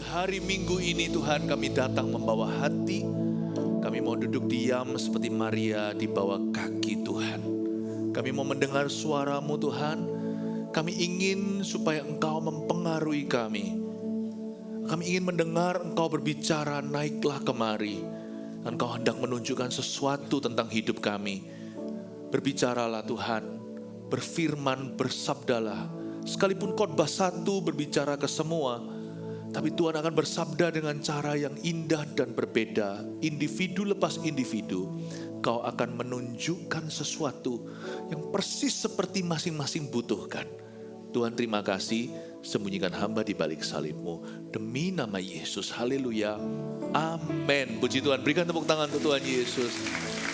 hari Minggu ini Tuhan kami datang membawa hati. Kami mau duduk diam seperti Maria di bawah kaki Tuhan. Kami mau mendengar suara-Mu Tuhan. Kami ingin supaya Engkau mempengaruhi kami. Kami ingin mendengar Engkau berbicara, naiklah kemari. Engkau hendak menunjukkan sesuatu tentang hidup kami. Berbicaralah Tuhan, berfirman, bersabdalah. Sekalipun khotbah satu berbicara ke semua, tapi Tuhan akan bersabda dengan cara yang indah dan berbeda. Individu lepas individu, Kau akan menunjukkan sesuatu yang persis seperti masing-masing butuhkan. Tuhan terima kasih, sembunyikan hamba di balik salib-Mu. Demi nama Yesus, haleluya, amin. Puji Tuhan, berikan tepuk tangan untuk Tuhan Yesus.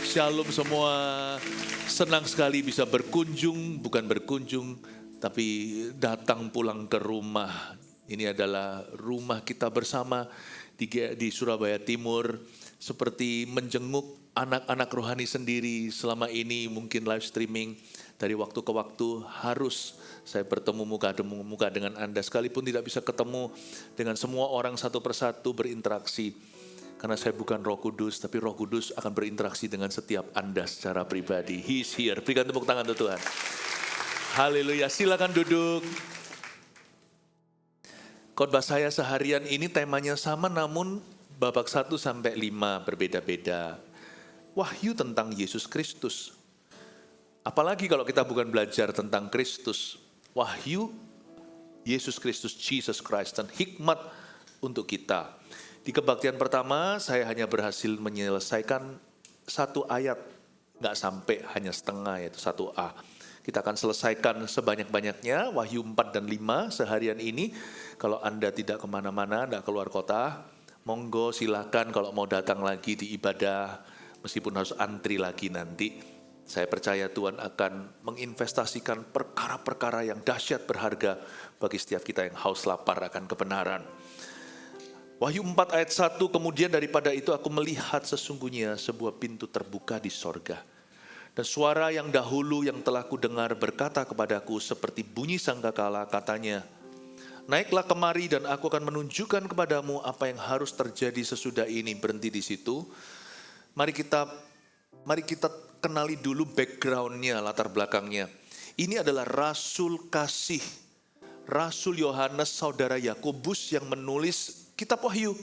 Shalom semua, senang sekali bisa berkunjung, bukan berkunjung, tapi datang pulang ke rumah. Ini adalah rumah kita bersama di Surabaya Timur. Seperti menjenguk anak-anak rohani sendiri. Selama ini mungkin live streaming. Dari waktu ke waktu harus saya bertemu muka dengan Anda. Sekalipun tidak bisa ketemu dengan semua orang satu persatu berinteraksi. Karena saya bukan Roh Kudus, tapi Roh Kudus akan berinteraksi dengan setiap Anda secara pribadi. He's here. Berikan tepuk tangan untuk Tuhan. Haleluya, silakan duduk. Khotbah saya seharian ini temanya sama namun babak 1 sampai 5 berbeda-beda. Wahyu tentang Yesus Kristus. Apalagi kalau kita bukan belajar tentang Kristus. Wahyu Yesus Kristus, Jesus Christ, dan hikmat untuk kita. Di kebaktian pertama saya hanya berhasil menyelesaikan satu ayat. Nggak sampai, hanya setengah, yaitu 1a. Kita akan selesaikan sebanyak-banyaknya, Wahyu 4 dan 5 seharian ini. Kalau Anda tidak kemana-mana, tidak keluar kota, monggo silakan kalau mau datang lagi di ibadah, meskipun harus antri lagi nanti. Saya percaya Tuhan akan menginvestasikan perkara-perkara yang dahsyat berharga bagi setiap kita yang haus lapar akan kebenaran. Wahyu 4 ayat 1, kemudian daripada itu aku melihat sesungguhnya sebuah pintu terbuka di sorga. Dan suara yang dahulu yang telah kudengar berkata kepadaku seperti bunyi sangkakala, katanya, naiklah kemari dan aku akan menunjukkan kepadamu apa yang harus terjadi sesudah ini. Berhenti di situ. Mari kita kenali dulu backgroundnya, latar belakangnya. Ini adalah Rasul kasih, Rasul Yohanes saudara Yakobus yang menulis kitab Wahyu.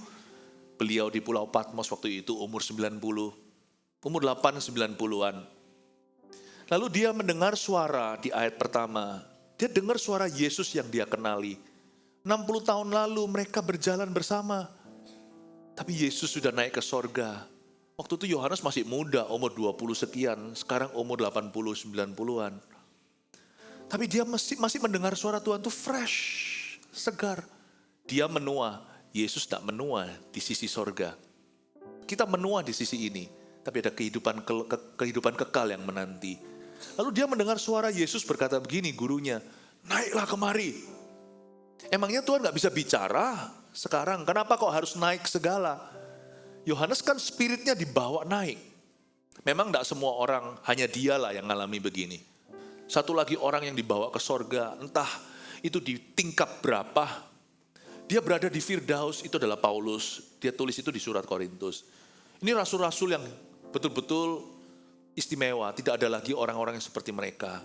Beliau di Pulau Patmos waktu itu umur 90, umur 8-90-an. Lalu dia mendengar suara di ayat pertama. Dia dengar suara Yesus yang dia kenali. 60 tahun lalu mereka berjalan bersama. Tapi Yesus sudah naik ke sorga. Waktu itu Yohanes masih muda, umur 20 sekian. Sekarang umur 80-90-an. Tapi dia masih mendengar suara Tuhan itu fresh, segar. Dia menua, Yesus tak menua di sisi sorga. Kita menua di sisi ini. Tapi ada kehidupan kekal yang menanti. Lalu dia mendengar suara Yesus berkata begini, gurunya, naiklah kemari. Emangnya Tuhan gak bisa bicara sekarang? Kenapa kok harus naik segala? Yohanes kan spiritnya dibawa naik. Memang gak semua orang, hanya dialah yang ngalami begini. Satu lagi orang yang dibawa ke sorga, entah itu di tingkat berapa. Dia berada di Firdaus, itu adalah Paulus. Dia tulis itu di surat Korintus. Ini rasul-rasul yang betul-betul istimewa, tidak ada lagi orang-orang yang seperti mereka.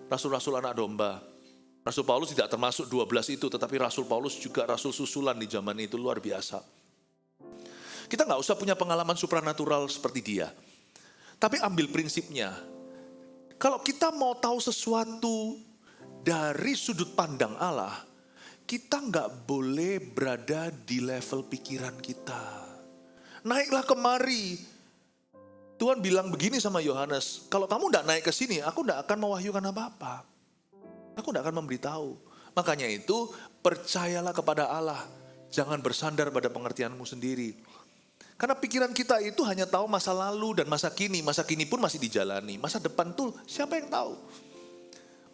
Rasul-rasul anak domba. Rasul Paulus tidak termasuk 12 itu, tetapi Rasul Paulus juga rasul susulan di zaman itu, luar biasa. Kita nggak usah punya pengalaman supranatural seperti dia. Tapi ambil prinsipnya, kalau kita mau tahu sesuatu dari sudut pandang Allah, kita nggak boleh berada di level pikiran kita. Naiklah kemari. Tuhan bilang begini sama Yohanes, kalau kamu tidak naik ke sini, aku tidak akan mewahyukan apa-apa. Aku tidak akan memberitahu. Makanya itu, percayalah kepada Allah. Jangan bersandar pada pengertianmu sendiri. Karena pikiran kita itu hanya tahu masa lalu dan masa kini. Masa kini pun masih dijalani. Masa depan tuh siapa yang tahu?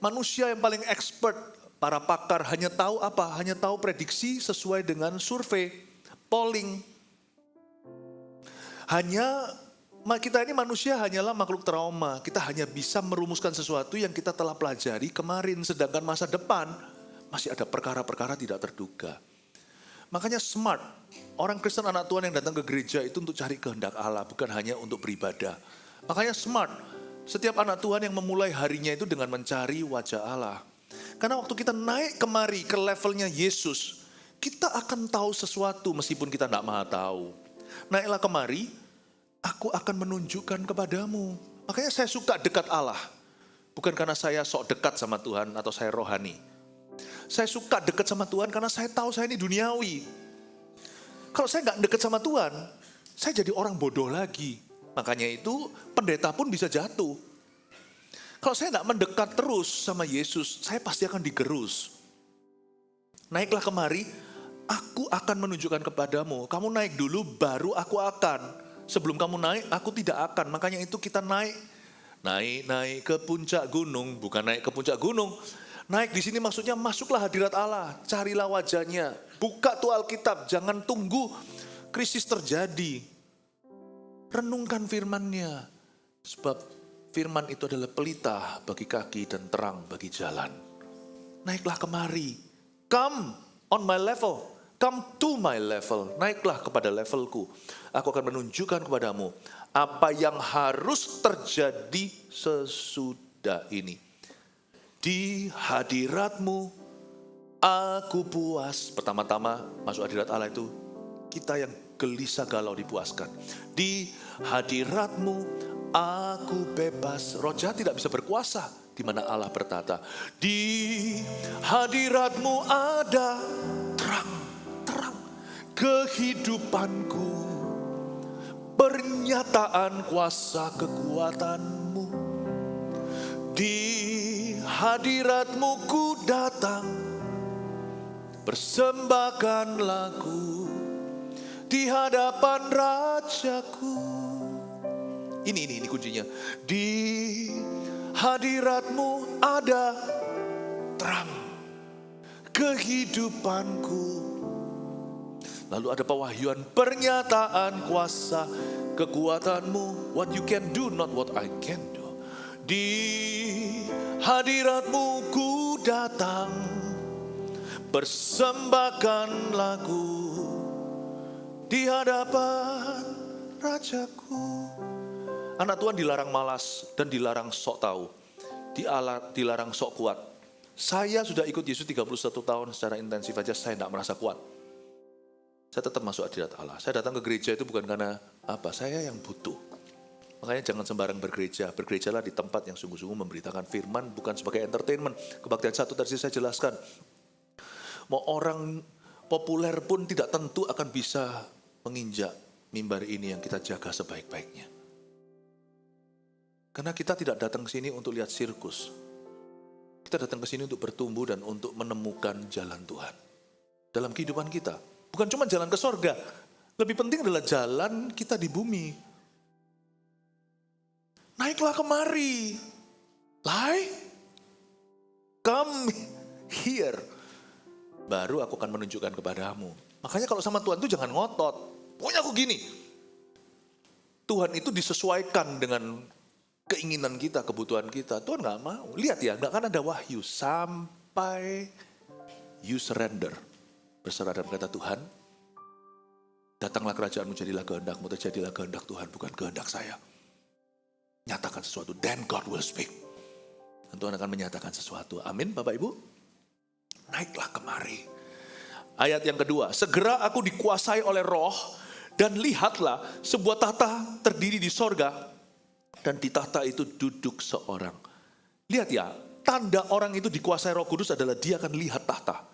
Manusia yang paling expert, para pakar hanya tahu apa? Hanya tahu prediksi sesuai dengan survei, polling. Kita ini manusia hanyalah makhluk trauma. Kita hanya bisa merumuskan sesuatu yang kita telah pelajari kemarin. Sedangkan masa depan masih ada perkara-perkara tidak terduga. Makanya smart. Orang Kristen anak Tuhan yang datang ke gereja itu untuk cari kehendak Allah, bukan hanya untuk beribadah. Makanya smart. Setiap anak Tuhan yang memulai harinya itu dengan mencari wajah Allah. Karena waktu kita naik kemari ke levelnya Yesus, kita akan tahu sesuatu meskipun kita tidak maha tahu. Naiklah kemari, aku akan menunjukkan kepadamu. Makanya saya suka dekat Allah. Bukan karena saya sok dekat sama Tuhan atau saya rohani. Saya suka dekat sama Tuhan karena saya tahu saya ini duniawi. Kalau saya nggak dekat sama Tuhan, saya jadi orang bodoh lagi. Makanya itu pendeta pun bisa jatuh. Kalau saya nggak mendekat terus sama Yesus, saya pasti akan digerus. Naiklah kemari, aku akan menunjukkan kepadamu. Kamu naik dulu, baru aku akan. Sebelum kamu naik, aku tidak akan. Makanya itu kita naik ke puncak gunung, bukan naik ke puncak gunung. Naik di sini maksudnya masuklah hadirat Allah, carilah wajahnya, buka tuh Alkitab, jangan tunggu krisis terjadi. Renungkan firman-Nya, sebab firman itu adalah pelita bagi kaki dan terang bagi jalan. Naiklah kemari, come on my level, come to my level, naiklah kepada levelku. Aku akan menunjukkan kepadamu apa yang harus terjadi sesudah ini. Di hadiratmu aku puas. Pertama-tama masuk hadirat Allah itu kita yang gelisah galau dipuaskan. Di hadiratmu aku bebas. Roh jahat tidak bisa berkuasa di mana Allah bertata. Di hadiratmu ada terang kehidupanku, pernyataan kuasa kekuatanmu. Di hadiratmu ku datang, persembahkan lagu di hadapan Rajaku. Ini kuncinya. Di hadiratmu ada terang kehidupanku. Lalu ada pewahyuan, pernyataan kuasa kekuatanmu. What you can do, not what I can do. Di hadiratmu ku datang, persembahkan lagu di hadapan Rajaku. Anak Tuhan dilarang malas dan dilarang sok tahu, dilarang sok kuat. Saya sudah ikut Yesus 31 tahun secara intensif aja, saya tidak merasa kuat. Saya tetap masuk hadirat Allah. Saya datang ke gereja itu bukan karena apa, saya yang butuh. Makanya jangan sembarang bergereja. Bergerejalah di tempat yang sungguh-sungguh memberitakan firman, bukan sebagai entertainment. Kebaktian 1 tadi saya jelaskan. Mau orang populer pun tidak tentu akan bisa menginjak mimbar ini yang kita jaga sebaik-baiknya. Karena kita tidak datang ke sini untuk lihat sirkus. Kita datang ke sini untuk bertumbuh dan untuk menemukan jalan Tuhan dalam kehidupan kita. Bukan cuma jalan ke sorga. Lebih penting adalah jalan kita di bumi. Naiklah kemari. Come here. Baru aku akan menunjukkan kepadamu. Makanya kalau sama Tuhan itu jangan ngotot. Pokoknya aku gini. Tuhan itu disesuaikan dengan keinginan kita, kebutuhan kita. Tuhan gak mau. Lihat ya, gak akan ada wahyu sampai you surrender. Berserah dalam kata Tuhan. Datanglah kerajaanmu, jadilah kehendakmu, terjadilah kehendak Tuhan, bukan kehendak saya. Nyatakan sesuatu, then God will speak. Dan Tuhan akan menyatakan sesuatu. Amin, Bapak Ibu. Naiklah kemari. Ayat yang kedua, segera aku dikuasai oleh Roh, dan lihatlah sebuah tahta terdiri di sorga, dan di tahta itu duduk seorang. Lihat ya, tanda orang itu dikuasai Roh Kudus adalah dia akan lihat tahta.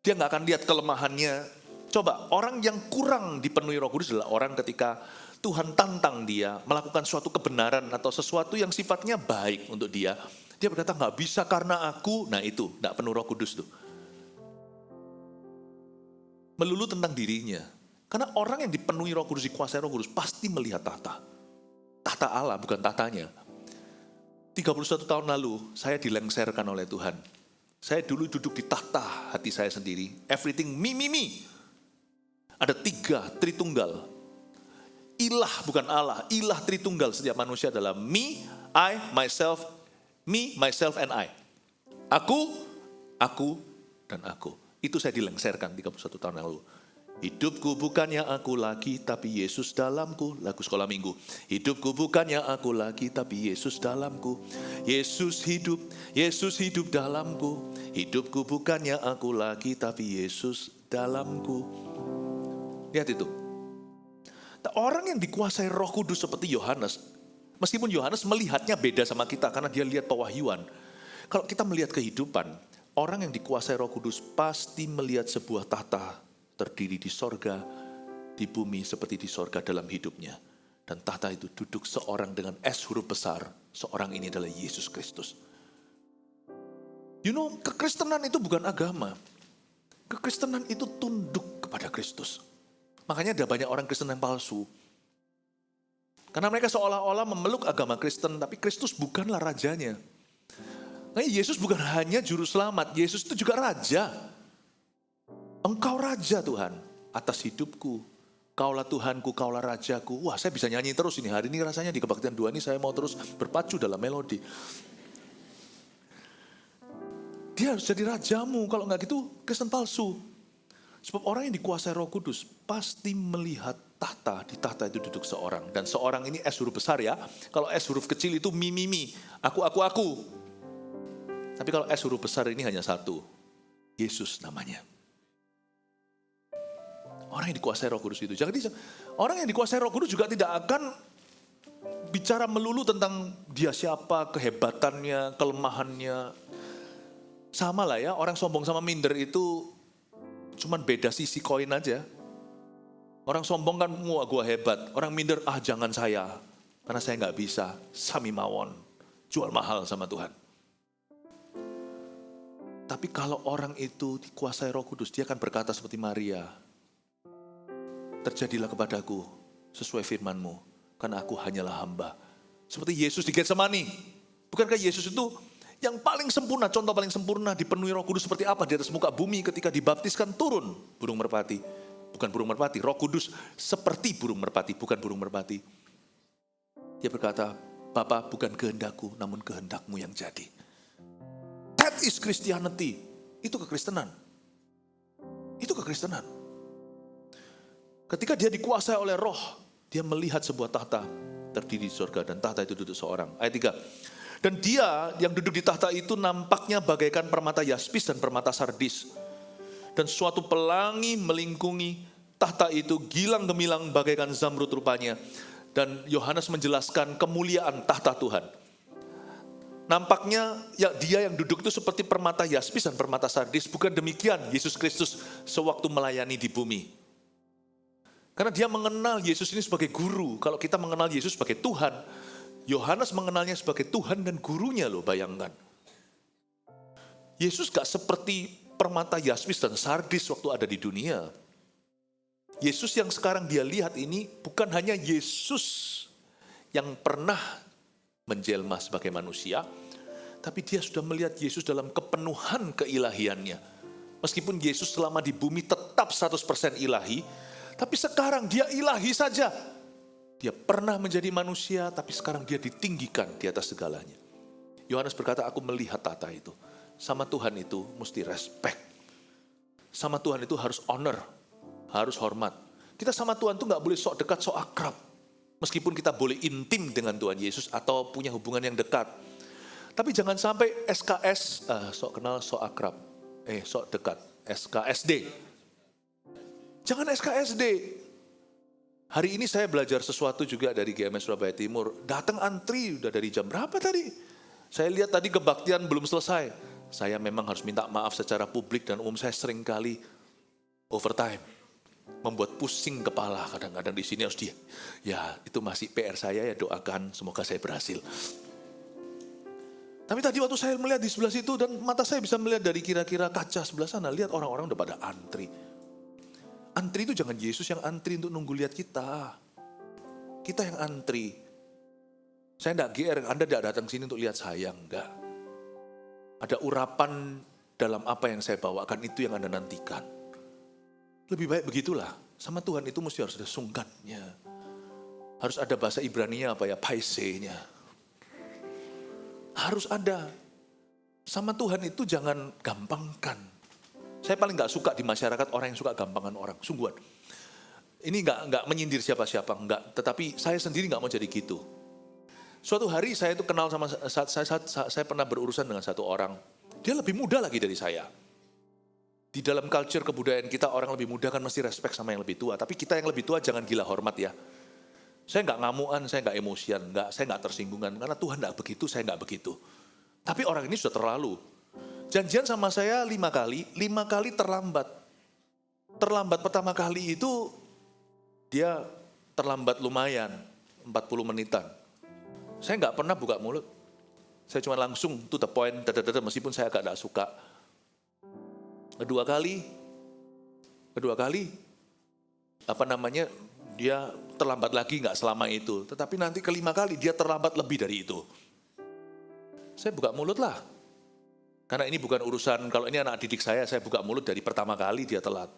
Dia gak akan lihat kelemahannya. Coba, orang yang kurang dipenuhi Roh Kudus adalah orang ketika Tuhan tantang dia melakukan suatu kebenaran atau sesuatu yang sifatnya baik untuk dia. Dia berkata, gak bisa karena aku. Nah itu, gak penuh Roh Kudus tuh. Melulu tentang dirinya. Karena orang yang dipenuhi Roh Kudus, dikuasai Roh Kudus, pasti melihat tahta. Tahta Allah, bukan tahtanya. 31 tahun lalu, saya dilengserkan oleh Tuhan. Saya dulu duduk di tahta hati saya sendiri. Everything me. Ada 3 Tritunggal. Ilah bukan Allah, ilah Tritunggal. Setiap manusia adalah me, I, myself, me, myself, and I. Aku, dan aku. Itu saya dilengserkan 31 tahun lalu. Hidupku bukannya aku lagi, tapi Yesus dalamku. Lagu sekolah minggu. Hidupku bukannya aku lagi, tapi Yesus dalamku. Yesus hidup dalamku. Hidupku bukannya aku lagi, tapi Yesus dalamku. Lihat itu. Orang yang dikuasai Roh Kudus seperti Yohanes, meskipun Yohanes melihatnya beda sama kita karena dia lihat pewahyuan. Kalau kita melihat kehidupan, orang yang dikuasai Roh Kudus pasti melihat sebuah tahta terdiri di sorga, di bumi seperti di sorga dalam hidupnya. Dan tahta itu duduk seorang dengan S huruf besar. Seorang ini adalah Yesus Kristus. Kekristenan itu bukan agama. Kekristenan itu tunduk kepada Kristus. Makanya ada banyak orang Kristen yang palsu. Karena mereka seolah-olah memeluk agama Kristen, tapi Kristus bukanlah rajanya. Nah, Yesus bukan hanya juru selamat, Yesus itu juga raja. Engkau raja Tuhan atas hidupku. Kaulah Tuhanku, kaulah rajaku. Wah, saya bisa nyanyi terus ini. Hari ini rasanya di Kebaktian 2 ini saya mau terus berpacu dalam melodi. Dia harus jadi rajamu, kalau enggak gitu Kristen palsu. Sebab orang yang dikuasai Roh Kudus pasti melihat tahta, di tahta itu duduk seorang. Dan seorang ini S huruf besar ya. Kalau S huruf kecil itu mi, aku. Tapi kalau S huruf besar ini hanya satu, Yesus namanya. Orang yang dikuasai Roh Kudus itu. Jadi orang yang dikuasai Roh Kudus juga tidak akan bicara melulu tentang dia siapa, kehebatannya, kelemahannya. Sama lah ya, orang sombong sama minder itu cuman beda sisi koin aja. Orang sombong kan, wah gua hebat. Orang minder, jangan saya. Karena saya nggak bisa. Sami mawon. Jual mahal sama Tuhan. Tapi kalau orang itu dikuasai Roh Kudus, dia akan berkata seperti Maria. Terjadilah kepadaku sesuai firman-Mu, karena aku hanyalah hamba. Seperti Yesus di Getsemani. Bukankah Yesus itu yang paling sempurna, contoh paling sempurna dipenuhi Roh Kudus seperti apa di atas muka bumi ketika dibaptiskan turun burung merpati. Bukan burung merpati, Roh Kudus seperti burung merpati, bukan burung merpati. Dia berkata, Bapa bukan kehendakku, namun kehendak-Mu yang jadi. That is Christianity. Itu kekristenan. Itu kekristenan. Ketika dia dikuasai oleh Roh, dia melihat sebuah tahta terdiri di surga dan tahta itu duduk seorang. Ayat 3. Dan dia yang duduk di tahta itu nampaknya bagaikan permata yaspis dan permata sardis. Dan suatu pelangi melingkungi tahta itu, gilang gemilang bagaikan zamrud rupanya. Dan Yohanes menjelaskan kemuliaan tahta Tuhan. Nampaknya dia yang duduk itu seperti permata yaspis dan permata sardis. Bukan demikian Yesus Kristus sewaktu melayani di bumi. Karena dia mengenal Yesus ini sebagai guru. Kalau kita mengenal Yesus sebagai Tuhan, Yohanes mengenalnya sebagai Tuhan dan gurunya loh, bayangkan. Yesus gak seperti permata yaspis dan sardis waktu ada di dunia. Yesus yang sekarang dia lihat ini bukan hanya Yesus yang pernah menjelma sebagai manusia, tapi dia sudah melihat Yesus dalam kepenuhan keilahiannya. Meskipun Yesus selama di bumi tetap 100% ilahi, tapi sekarang dia ilahi saja. Dia pernah menjadi manusia, tapi sekarang dia ditinggikan di atas segalanya. Yohanes berkata, aku melihat tahta itu. Sama Tuhan itu mesti respect. Sama Tuhan itu harus honor, harus hormat. Kita sama Tuhan itu gak boleh sok dekat, sok akrab. Meskipun kita boleh intim dengan Tuhan Yesus atau punya hubungan yang dekat. Tapi jangan sampai SKS, sok kenal, sok akrab. Sok dekat, SKSD. Jangan SKSD. Hari ini saya belajar sesuatu juga dari GMS Surabaya Timur. Datang antri udah dari jam berapa tadi? Saya lihat tadi kebaktian belum selesai. Saya memang harus minta maaf secara publik dan umum, saya sering kali overtime. Membuat pusing kepala kadang-kadang di sini harus ya itu masih PR saya, ya doakan semoga saya berhasil. Tapi tadi waktu saya melihat di sebelah situ dan mata saya bisa melihat dari kira-kira kaca sebelah sana, lihat orang-orang udah pada antri. Antri itu jangan Yesus yang antri untuk nunggu lihat kita. Kita yang antri. Saya enggak GR, Anda tidak datang sini untuk lihat saya, enggak. Ada urapan dalam apa yang saya bawakan, itu yang Anda nantikan. Lebih baik begitulah. Sama Tuhan itu mesti harus ada sungkannya. Harus ada bahasa Ibraninya paisenya. Harus ada. Sama Tuhan itu jangan gampangkan. Saya paling gak suka di masyarakat orang yang suka gampangan orang, sungguhan. Ini nggak menyindir siapa-siapa, nggak. Tetapi saya sendiri nggak mau jadi gitu. Suatu hari saya itu kenal sama, saya pernah berurusan dengan satu orang. Dia lebih muda lagi dari saya. Di dalam culture kebudayaan kita, orang lebih muda kan mesti respect sama yang lebih tua. Tapi kita yang lebih tua jangan gila hormat ya. Saya nggak ngamuan, saya nggak emosian, saya nggak tersinggungan. Karena Tuhan nggak begitu, saya nggak begitu. Tapi orang ini sudah terlalu. Janjian sama saya 5 kali terlambat. Terlambat pertama kali itu, dia terlambat lumayan, 40 menitan. Saya nggak pernah buka mulut. Saya cuma langsung to the point, meskipun saya agak nggak suka. Kedua kali, dia terlambat lagi nggak selama itu. Tetapi nanti kelima kali dia terlambat lebih dari itu. Saya buka mulut lah. Karena ini bukan urusan, kalau ini anak didik saya buka mulut dari pertama kali dia telat.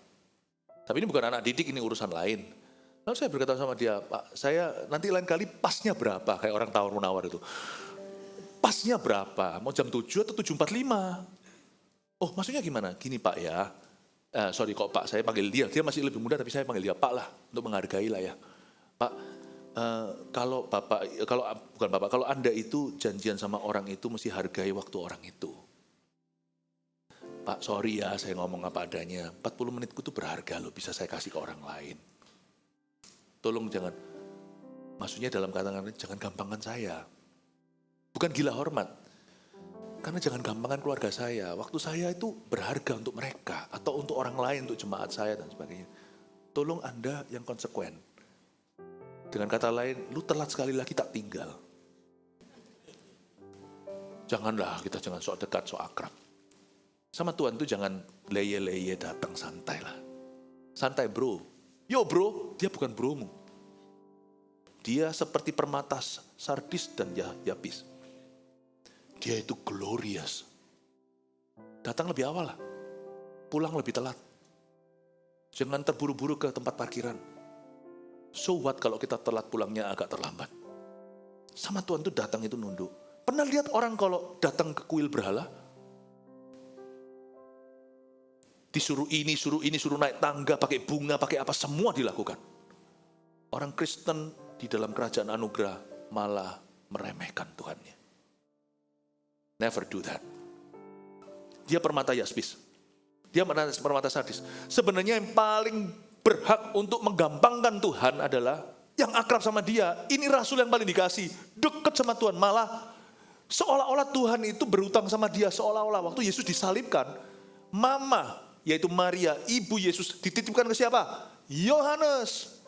Tapi ini bukan anak didik, ini urusan lain. Lalu saya berkata sama dia, Pak, saya nanti lain kali pasnya berapa? Kayak orang tawar menawar itu. Pasnya berapa? Mau jam 7 atau 7.45? Oh maksudnya gimana? Gini Pak ya, sorry kok Pak, saya panggil dia masih lebih muda tapi saya panggil dia Pak lah, untuk menghargai lah ya. Pak, kalau Anda itu janjian sama orang itu mesti hargai waktu orang itu. Pak sorry ya saya ngomong apa adanya, 40 menitku tuh berharga loh, bisa saya kasih ke orang lain. Tolong jangan, maksudnya dalam kata-kata jangan gampangkan saya. Bukan gila hormat. Karena jangan gampangkan keluarga saya. Waktu saya itu berharga untuk mereka. Atau untuk orang lain, untuk jemaat saya dan sebagainya. Tolong Anda yang konsekuen. Dengan kata lain, lu telat sekali lagi tak tinggal. Janganlah kita jangan sok dekat, sok akrab. Sama Tuhan itu jangan leye-leye datang, santai lah. Santai bro. Yo bro, dia bukan bromu. Dia seperti permata sardis dan yapis. Dia itu glorious. Datang lebih awal lah. Pulang lebih telat. Jangan terburu-buru ke tempat parkiran. So what kalau kita telat pulangnya agak terlambat. Sama Tuhan itu datang itu nunduk. Pernah lihat orang kalau datang ke kuil berhala? Disuruh ini, suruh naik tangga, pakai bunga, pakai apa, semua dilakukan. Orang Kristen di dalam kerajaan anugerah malah meremehkan Tuhannya. Never do that. Dia permata yaspis. Dia permata sardis. Sebenarnya yang paling berhak untuk menggampangkan Tuhan adalah yang akrab sama dia. Ini rasul yang paling dikasih. Dekat sama Tuhan. Malah seolah-olah Tuhan itu berutang sama dia. Seolah-olah waktu Yesus disalibkan. Mama, yaitu Maria, ibu Yesus dititipkan ke siapa? Yohanes.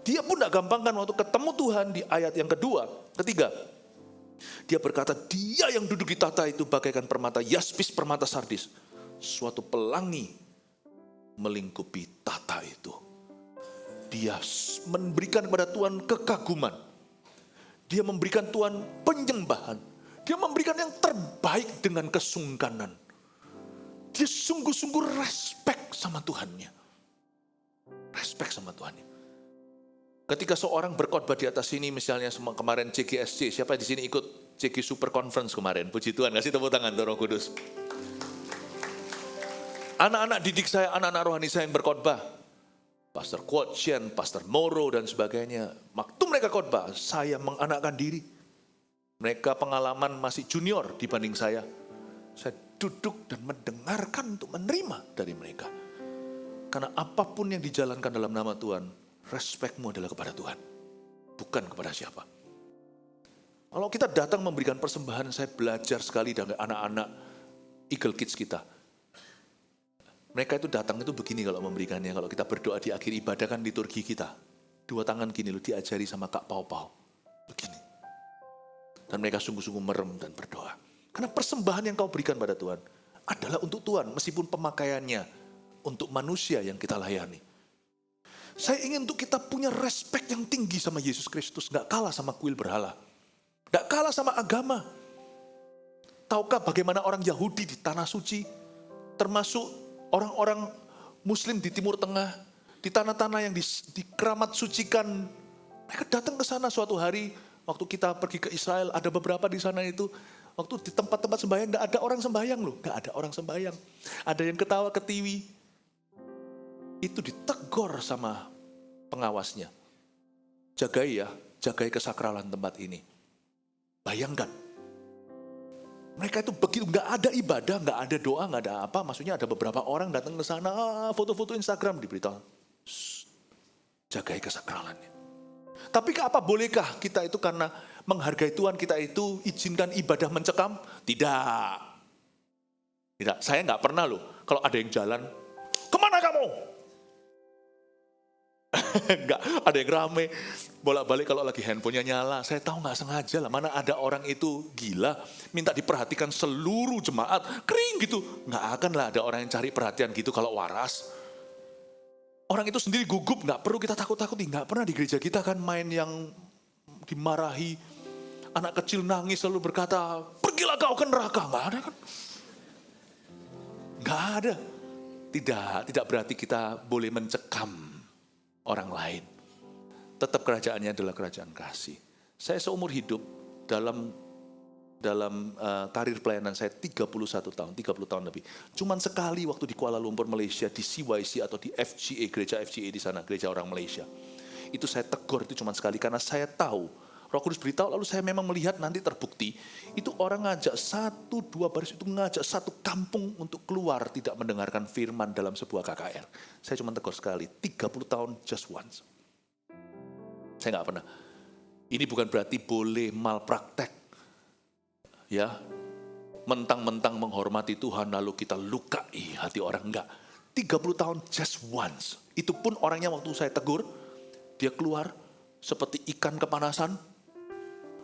Dia pun tidak gampangkan waktu ketemu Tuhan di ayat yang ketiga. Dia berkata, dia yang duduk di tahta itu bagaikan permata yaspis, permata sardis. Suatu pelangi melingkupi tahta itu. Dia memberikan kepada Tuhan kekaguman. Dia memberikan Tuhan penyembahan. Dia memberikan yang terbaik dengan kesungkanan. Dia sungguh-sungguh respect sama Tuhannya. Respect sama Tuhannya. Ketika seorang berkhotbah di atas sini, misalnya kemarin CGSC, siapa di sini ikut CG Super Conference kemarin? Puji Tuhan, kasih tepuk tangan Roh Kudus. Anak-anak didik saya, anak-anak rohani saya yang berkhotbah, Pastor Quotian, Pastor Moro dan sebagainya. Waktu mereka khotbah, saya menganakkan diri. Mereka pengalaman masih junior dibanding saya. Saya duduk dan mendengarkan untuk menerima dari mereka. Karena apapun yang dijalankan dalam nama Tuhan, respekmu adalah kepada Tuhan, bukan kepada siapa. Kalau kita datang memberikan persembahan, saya belajar sekali dari anak-anak Eagle Kids kita. Mereka itu datang itu begini kalau memberikannya. Kalau kita berdoa di akhir ibadah kan liturgi kita. 2 tangan gini loh diajari sama Kak Pau-Pau. Begini. Dan mereka sungguh-sungguh merem dan berdoa. Karena persembahan yang kau berikan pada Tuhan adalah untuk Tuhan. Meskipun pemakaiannya untuk manusia yang kita layani. Saya ingin untuk kita punya respect yang tinggi sama Yesus Kristus. Gak kalah sama kuil berhala. Gak kalah sama agama. Tahukah bagaimana orang Yahudi di Tanah Suci, termasuk orang-orang Muslim di Timur Tengah, di tanah-tanah yang dikeramat sucikan. Mereka datang ke sana suatu hari, waktu kita pergi ke Israel, ada beberapa di sana itu. Waktu di tempat-tempat sembahyang, gak ada orang sembahyang loh. Gak ada orang sembahyang. Ada yang ketawa ketiwi. Itu ditegur sama pengawasnya. Jagai ya, jagai kesakralan tempat ini. Bayangkan, mereka itu begitu, nggak ada ibadah, nggak ada doa, nggak ada apa. Maksudnya ada beberapa orang datang ke sana, foto-foto Instagram diberitahu. Jagai kesakralannya. Tapi apa bolehkah kita itu karena menghargai Tuhan kita itu izinkan ibadah mencekam? Tidak. Tidak. Saya nggak pernah loh. Kalau ada yang jalan, kemana kamu? Enggak, ada yang rame. Bolak-balik kalau lagi handphonenya nyala. Saya tahu nggak sengaja lah. Mana ada orang itu gila. Minta diperhatikan seluruh jemaat. Kering gitu. Nggak akan lah ada orang yang cari perhatian gitu kalau waras. Orang itu sendiri gugup, nggak perlu kita takut-takuti. Nggak pernah di gereja kita kan main yang dimarahi. Anak kecil nangis lalu berkata, pergilah kau ke neraka. Nggak ada kan? Nggak ada. Tidak berarti kita boleh mencekam orang lain. Tetap kerajaannya adalah kerajaan kasih. Saya seumur hidup dalam karir pelayanan saya 31 tahun, 30 tahun lebih. Cuman sekali waktu di Kuala Lumpur, Malaysia, di CYC atau di FGA, gereja FGA di sana, gereja orang Malaysia. Itu saya tegur itu cuman sekali karena saya tahu, Roh Kudus beritahu, lalu saya memang melihat nanti terbukti, itu orang ngajak 1-2 baris, itu ngajak satu kampung untuk keluar tidak mendengarkan firman dalam sebuah KKR. Saya cuma tegur sekali, 30 tahun just once. Saya nggak pernah. Ini bukan berarti boleh malpraktek. Ya, mentang-mentang menghormati Tuhan lalu kita lukai hati orang, enggak. 30 tahun just once. Itu pun orangnya waktu saya tegur, dia keluar seperti ikan kepanasan,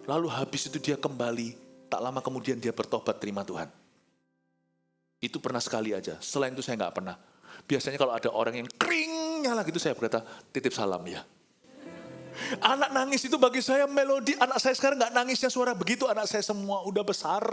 lalu habis itu dia kembali, tak lama kemudian dia bertobat terima Tuhan. Itu pernah sekali aja, selain itu saya enggak pernah. Biasanya kalau ada orang yang kering nyala gitu saya berkata, titip salam ya. Anak nangis itu bagi saya melodi. Anak saya sekarang gak nangisnya suara begitu. Anak saya semua udah besar.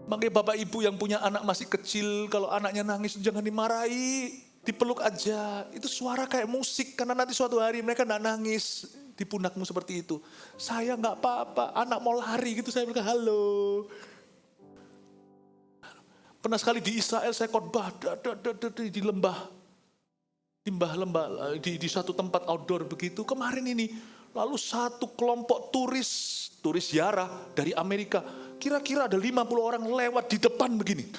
Makanya bapak ibu yang punya anak masih kecil, kalau anaknya nangis jangan dimarahi, dipeluk aja. Itu suara kayak musik, karena nanti suatu hari mereka gak nangis di pundakmu seperti itu. Saya gak apa-apa, anak mau lari gitu saya bilang halo. Pernah sekali di Israel saya khotbah di lembah di satu tempat outdoor begitu kemarin ini, lalu satu kelompok turis ziarah dari Amerika, kira-kira ada 50 orang lewat di depan begini.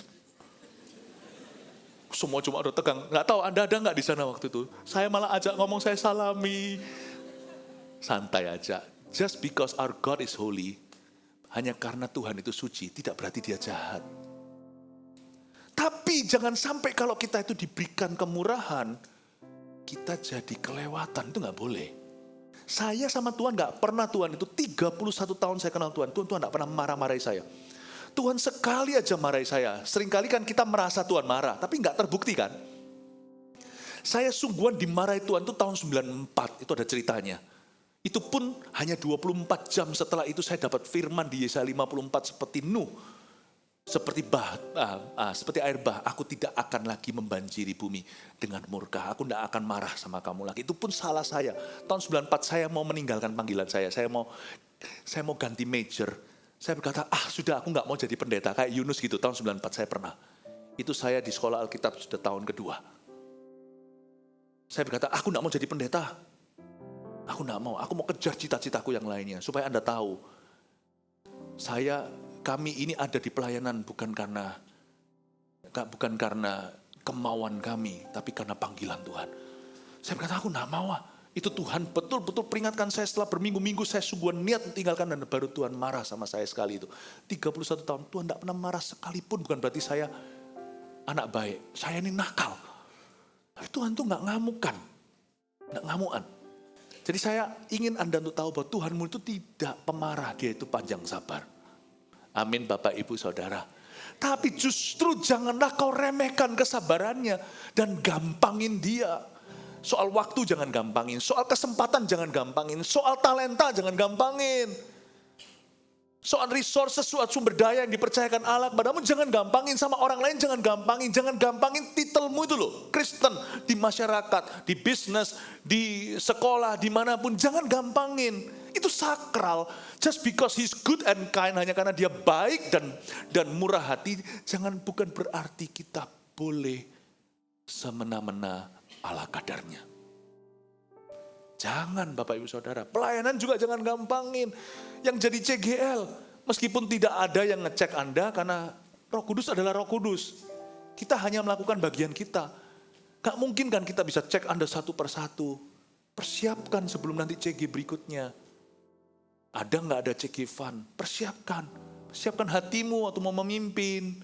Semua cuma udah tegang, nggak tahu Anda ada nggak di sana waktu itu. Saya malah ajak ngomong, saya salami, santai aja. Just because our God is holy, hanya karena Tuhan itu suci, tidak berarti dia jahat. Tapi jangan sampai kalau kita itu diberikan kemurahan, kita jadi kelewatan, itu gak boleh. Saya sama Tuhan gak pernah, Tuhan itu 31 tahun saya kenal Tuhan gak pernah marah-marahi saya. Tuhan sekali aja marahi saya. Seringkali kan kita merasa Tuhan marah, tapi gak terbukti kan. Saya sungguhan dimarahi Tuhan itu tahun 94, itu ada ceritanya. Itu pun hanya 24 jam setelah itu saya dapat firman di Yesaya 54 seperti Nuh. Seperti air bah, aku tidak akan lagi membanjiri bumi dengan murka. Aku tidak akan marah sama kamu lagi. Itu pun salah saya. Tahun 94 saya mau meninggalkan panggilan saya. Saya mau ganti major. Saya berkata, sudah aku nggak mau jadi pendeta. Kayak Yunus gitu, tahun 94 saya pernah. Itu saya di sekolah Alkitab sudah tahun kedua. Saya berkata, aku nggak mau jadi pendeta. Aku nggak mau, aku mau kejar cita-citaku yang lainnya. Supaya Anda tahu, kami ini ada di pelayanan bukan karena kemauan kami, tapi karena panggilan Tuhan. Saya berkata, aku gak mau. Itu Tuhan betul-betul peringatkan saya setelah berminggu-minggu saya sungguh niat tinggalkan dan baru Tuhan marah sama saya sekali itu. 31 tahun Tuhan gak pernah marah sekalipun, bukan berarti saya anak baik. Saya ini nakal. Tapi Tuhan tuh gak ngamukan. Gak ngamukan. Jadi saya ingin Anda untuk tahu bahwa Tuhanmu itu tidak pemarah, dia itu panjang sabar. Amin Bapak Ibu Saudara. Tapi justru janganlah kau remehkan kesabarannya dan gampangin dia. Soal waktu jangan gampangin, soal kesempatan jangan gampangin, soal talenta jangan gampangin. Soal resources, soal sumber daya yang dipercayakan Allah padamu jangan gampangin, sama orang lain jangan gampangin titelmu itu loh. Kristen di masyarakat, di bisnis, di sekolah, dimanapun jangan gampangin. Itu sakral. Just because he's good and kind, hanya karena dia baik dan murah hati, bukan berarti kita boleh semena-mena ala kadarnya. Jangan Bapak Ibu Saudara. Pelayanan juga jangan gampangin. Yang jadi CGL, meskipun tidak ada yang ngecek Anda karena Roh Kudus adalah Roh Kudus. Kita hanya melakukan bagian kita. Gak mungkin kan kita bisa cek Anda satu persatu. Persiapkan sebelum nanti CG berikutnya. Ada gak ada CG fun? Persiapkan. Persiapkan hatimu waktu mau memimpin.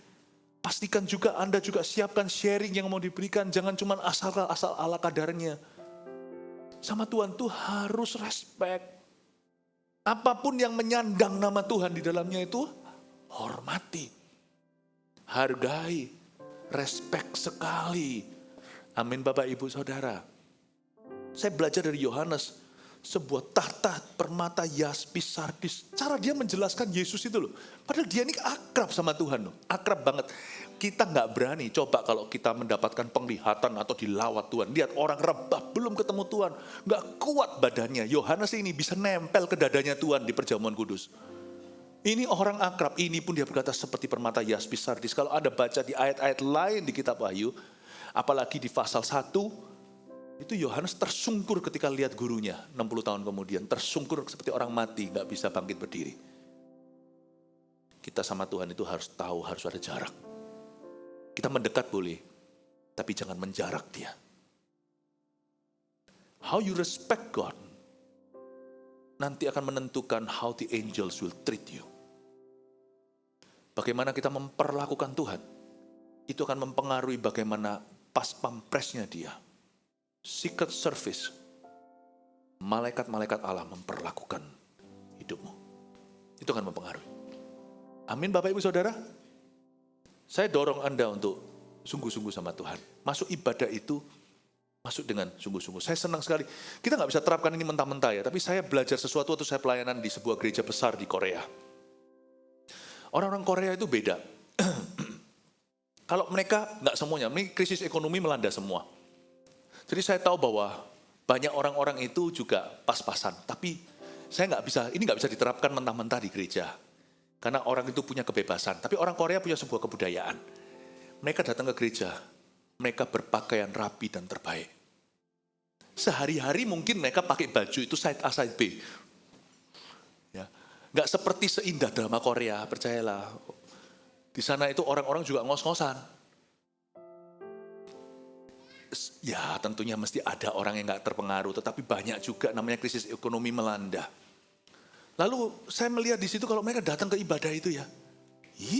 Pastikan juga Anda juga siapkan sharing yang mau diberikan. Jangan cuma asal ala kadarnya. Sama Tuhan tuh harus respect. Apapun yang menyandang nama Tuhan di dalamnya itu hormati. Hargai. Respect sekali. Amin Bapak Ibu Saudara. Saya belajar dari Yohanes. Sebuah tahta permata yaspis sardis. Cara dia menjelaskan Yesus itu loh. Padahal dia ini akrab sama Tuhan loh. Akrab banget. Kita gak berani. Coba kalau kita mendapatkan penglihatan atau dilawat Tuhan. Lihat orang rebah belum ketemu Tuhan. Gak kuat badannya. Yohanes ini bisa nempel ke dadanya Tuhan di perjamuan kudus. Ini orang akrab. Ini pun dia berkata seperti permata yaspis sardis. Kalau Anda baca di ayat-ayat lain di kitab Wahyu. Apalagi di pasal 1. Itu Yohanes tersungkur ketika lihat gurunya 60 tahun kemudian. Tersungkur seperti orang mati, gak bisa bangkit berdiri. Kita sama Tuhan itu harus tahu, harus ada jarak. Kita mendekat boleh, tapi jangan menjarak dia. How you respect God, nanti akan menentukan how the angels will treat you. Bagaimana kita memperlakukan Tuhan, itu akan mempengaruhi bagaimana pas pampresnya dia. Secret service, malaikat-malaikat Allah memperlakukan hidupmu. Itu akan mempengaruhi. Amin Bapak Ibu Saudara. Saya dorong Anda untuk sungguh-sungguh sama Tuhan. Masuk ibadah itu, masuk dengan sungguh-sungguh. Saya senang sekali. Kita gak bisa terapkan ini mentah-mentah ya. Tapi saya belajar sesuatu waktu saya pelayanan di sebuah gereja besar di Korea. Orang-orang Korea itu beda. Kalau mereka, gak semuanya, ini krisis ekonomi melanda semua. Jadi saya tahu bahwa banyak orang-orang itu juga pas-pasan. Tapi saya ini nggak bisa diterapkan mentah-mentah di gereja. Karena orang itu punya kebebasan. Tapi orang Korea punya sebuah kebudayaan. Mereka datang ke gereja, mereka berpakaian rapi dan terbaik. Sehari-hari mungkin mereka pakai baju itu side A, side B. Ya, nggak seperti seindah drama Korea, percayalah. Di sana itu orang-orang juga ngos-ngosan. Ya tentunya mesti ada orang yang gak terpengaruh, tetapi banyak juga namanya krisis ekonomi melanda. Lalu saya melihat di situ kalau mereka datang ke ibadah itu ya,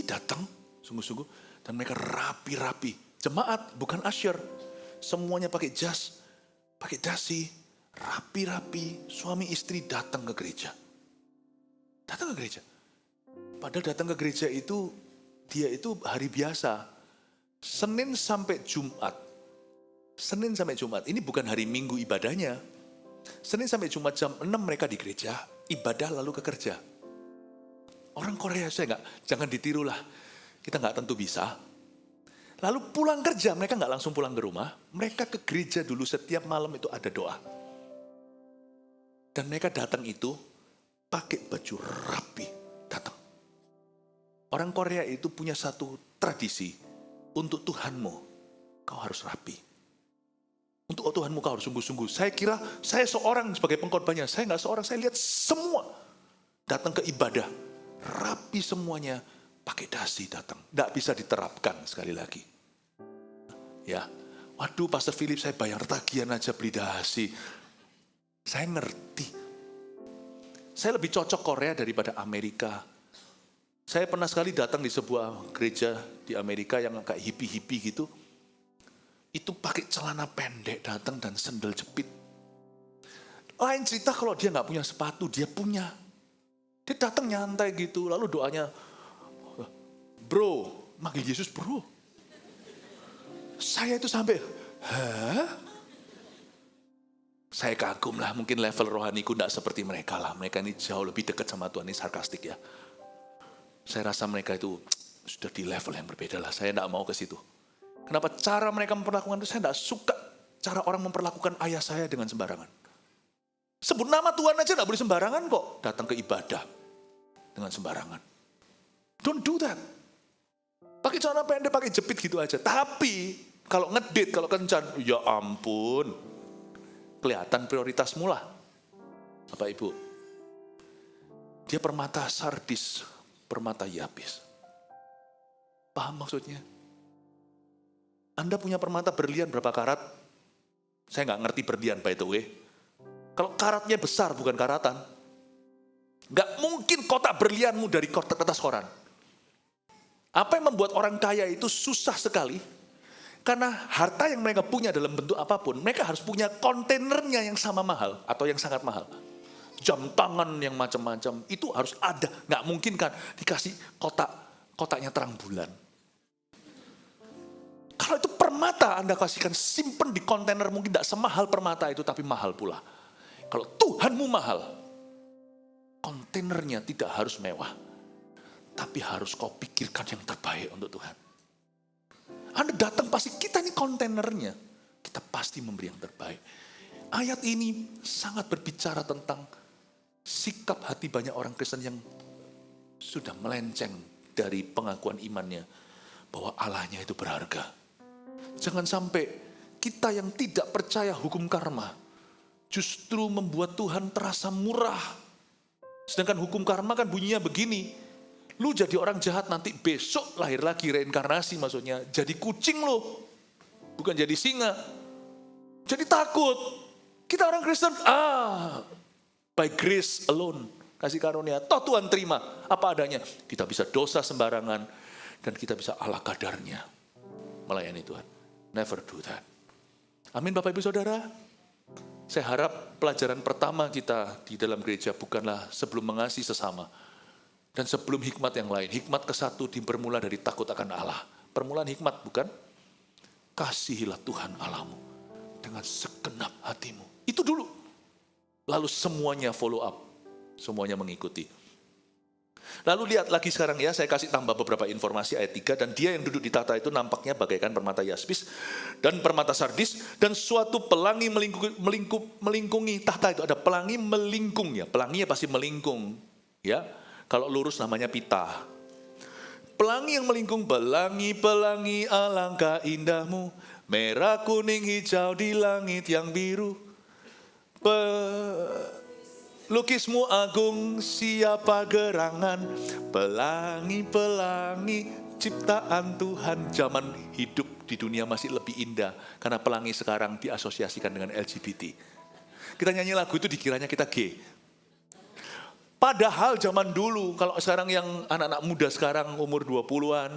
datang sungguh-sungguh dan mereka rapi-rapi. Jemaat bukan usher, semuanya pakai jas, pakai dasi, rapi-rapi. Suami istri datang ke gereja, Padahal datang ke gereja itu dia itu hari biasa, Senin sampai Jumat. Ini bukan hari Minggu ibadahnya. Senin sampai Jumat jam 6 mereka di gereja, ibadah lalu ke kerja. Orang Korea jangan ditirulah. Kita gak tentu bisa. Lalu pulang kerja, mereka gak langsung pulang ke rumah. Mereka ke gereja dulu, setiap malam itu ada doa. Dan mereka datang itu pakai baju rapi, datang. Orang Korea itu punya satu tradisi, untuk Tuhanmu kau harus rapi. Untuk Tuhanmu kau harus sungguh-sungguh. Saya kira saya seorang sebagai pengkhotbahnya. Saya gak seorang, saya lihat semua datang ke ibadah. Rapi semuanya, pakai dasi datang. Gak bisa diterapkan sekali lagi. Ya, waduh Pastor Philip saya bayar tagihan aja beli dasi. Saya ngerti. Saya lebih cocok Korea daripada Amerika. Saya pernah sekali datang di sebuah gereja di Amerika yang kayak hippie-hippie gitu. Itu pakai celana pendek datang dan sendal jepit. Lain cerita kalau dia nggak punya sepatu, dia punya. Dia datang nyantai gitu, lalu doanya, bro, manggil Yesus bro. Saya itu sampai, hah? Saya kagum lah, mungkin level rohaniku nggak seperti mereka lah. Mereka ini jauh lebih dekat sama Tuhan, ini sarkastik ya. Saya rasa mereka itu sudah di level yang berbeda lah, saya nggak mau ke situ. Kenapa cara mereka memperlakukan itu, saya tidak suka cara orang memperlakukan ayah saya dengan sembarangan. Sebut nama Tuhan aja tidak boleh sembarangan kok. Datang ke ibadah dengan sembarangan. Don't do that. Pakai celana pendek, pakai jepit gitu aja. Tapi kalau ngedit, kalau kencan, ya ampun. kelihatan prioritasmu lah. Bapak Ibu, dia permata sardis, permata yapis. Paham maksudnya? Anda punya permata berlian berapa karat? Saya nggak ngerti berlian by the way. Kalau karatnya besar bukan karatan. Nggak mungkin kotak berlianmu dari kertas koran. Apa yang membuat orang kaya itu susah sekali? Karena harta yang mereka punya dalam bentuk apapun, mereka harus punya kontainernya yang sama mahal atau yang sangat mahal. Jam tangan yang macam-macam itu harus ada. Nggak mungkin kan dikasih kotaknya terang bulan. Kalau itu permata Anda kasihkan simpen di kontainer mungkin tidak semahal permata itu tapi mahal pula. Kalau Tuhanmu mahal, kontainernya tidak harus mewah. Tapi harus kau pikirkan yang terbaik untuk Tuhan. Anda datang pasti kita ini kontainernya. Kita pasti memberi yang terbaik. Ayat ini sangat berbicara tentang sikap hati banyak orang Kristen yang sudah melenceng dari pengakuan imannya. Bahwa Allahnya itu berharga. Jangan sampai kita yang tidak percaya hukum karma justru membuat Tuhan terasa murah. Sedangkan hukum karma kan bunyinya begini. Lu jadi orang jahat nanti besok lahir lagi reinkarnasi maksudnya. Jadi kucing lu. Bukan jadi singa. Jadi takut. Kita orang Kristen, by grace alone. Kasih karunia. Toh Tuhan terima apa adanya. Kita bisa dosa sembarangan. Dan kita bisa ala kadarnya. Melayani Tuhan. Never do that. Amin Bapak Ibu Saudara. Saya harap pelajaran pertama kita di dalam gereja bukanlah sebelum mengasihi sesama. Dan sebelum hikmat yang lain. Hikmat ke-1 bermula dari takut akan Allah. Permulaan hikmat bukan? Kasihilah Tuhan Allahmu. Dengan segenap hatimu. Itu dulu. Lalu semuanya follow up. Semuanya mengikuti. Lalu lihat lagi sekarang ya, saya kasih tambah beberapa informasi ayat 3. Dan dia yang duduk di tahta itu nampaknya bagaikan permata yaspis dan permata sardis. Dan suatu pelangi melingkungi tahta itu. Ada pelangi melingkung ya, pelanginya pasti melingkung. Ya, kalau lurus namanya pita. Pelangi yang melingkung, pelangi-pelangi alangkah indahmu. Merah, kuning, hijau di langit yang biru. Lukismu agung, siapa gerangan, pelangi-pelangi ciptaan Tuhan. Zaman hidup di dunia masih lebih indah, karena pelangi sekarang diasosiasikan dengan LGBT. Kita nyanyi lagu itu dikiranya kita gay. Padahal zaman dulu, kalau sekarang yang anak-anak muda sekarang umur 20-an,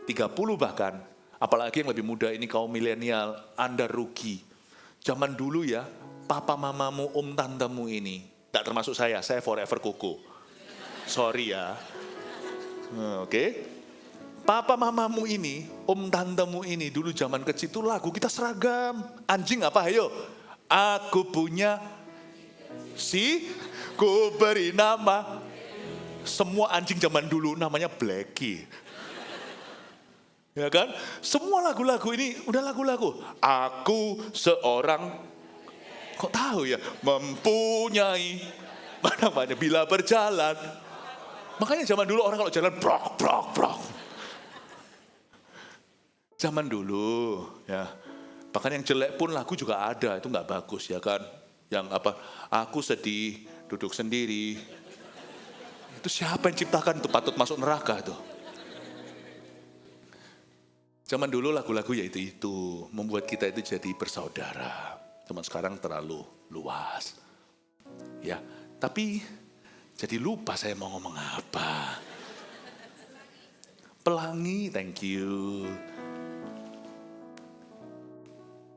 30 bahkan, apalagi yang lebih muda ini kaum milenial, Anda rugi. Zaman dulu ya, papa mamamu, om tantemu ini, tak termasuk saya forever koko. Sorry ya. Oke. Papa mamamu ini, om tantemu ini, dulu zaman kecil itu lagu kita seragam. Anjing apa ayo? Aku punya ku beri nama. Semua anjing zaman dulu namanya Blackie. Ya kan? Semua lagu-lagu ini udah lagu-lagu. Aku seorang, kok tahu ya, mempunyai mana-mana bila berjalan. Makanya zaman dulu orang kalau jalan brok. Zaman dulu ya. Bahkan yang jelek pun lagu juga ada, itu nggak bagus ya kan. Yang apa? Aku sedih, duduk sendiri. Itu siapa yang ciptakan itu, patut masuk neraka itu. Zaman dulu lagu-lagu ya itu membuat kita itu jadi bersaudara. Zaman sekarang terlalu luas. Ya, tapi jadi lupa saya mau ngomong apa. Pelangi, thank you.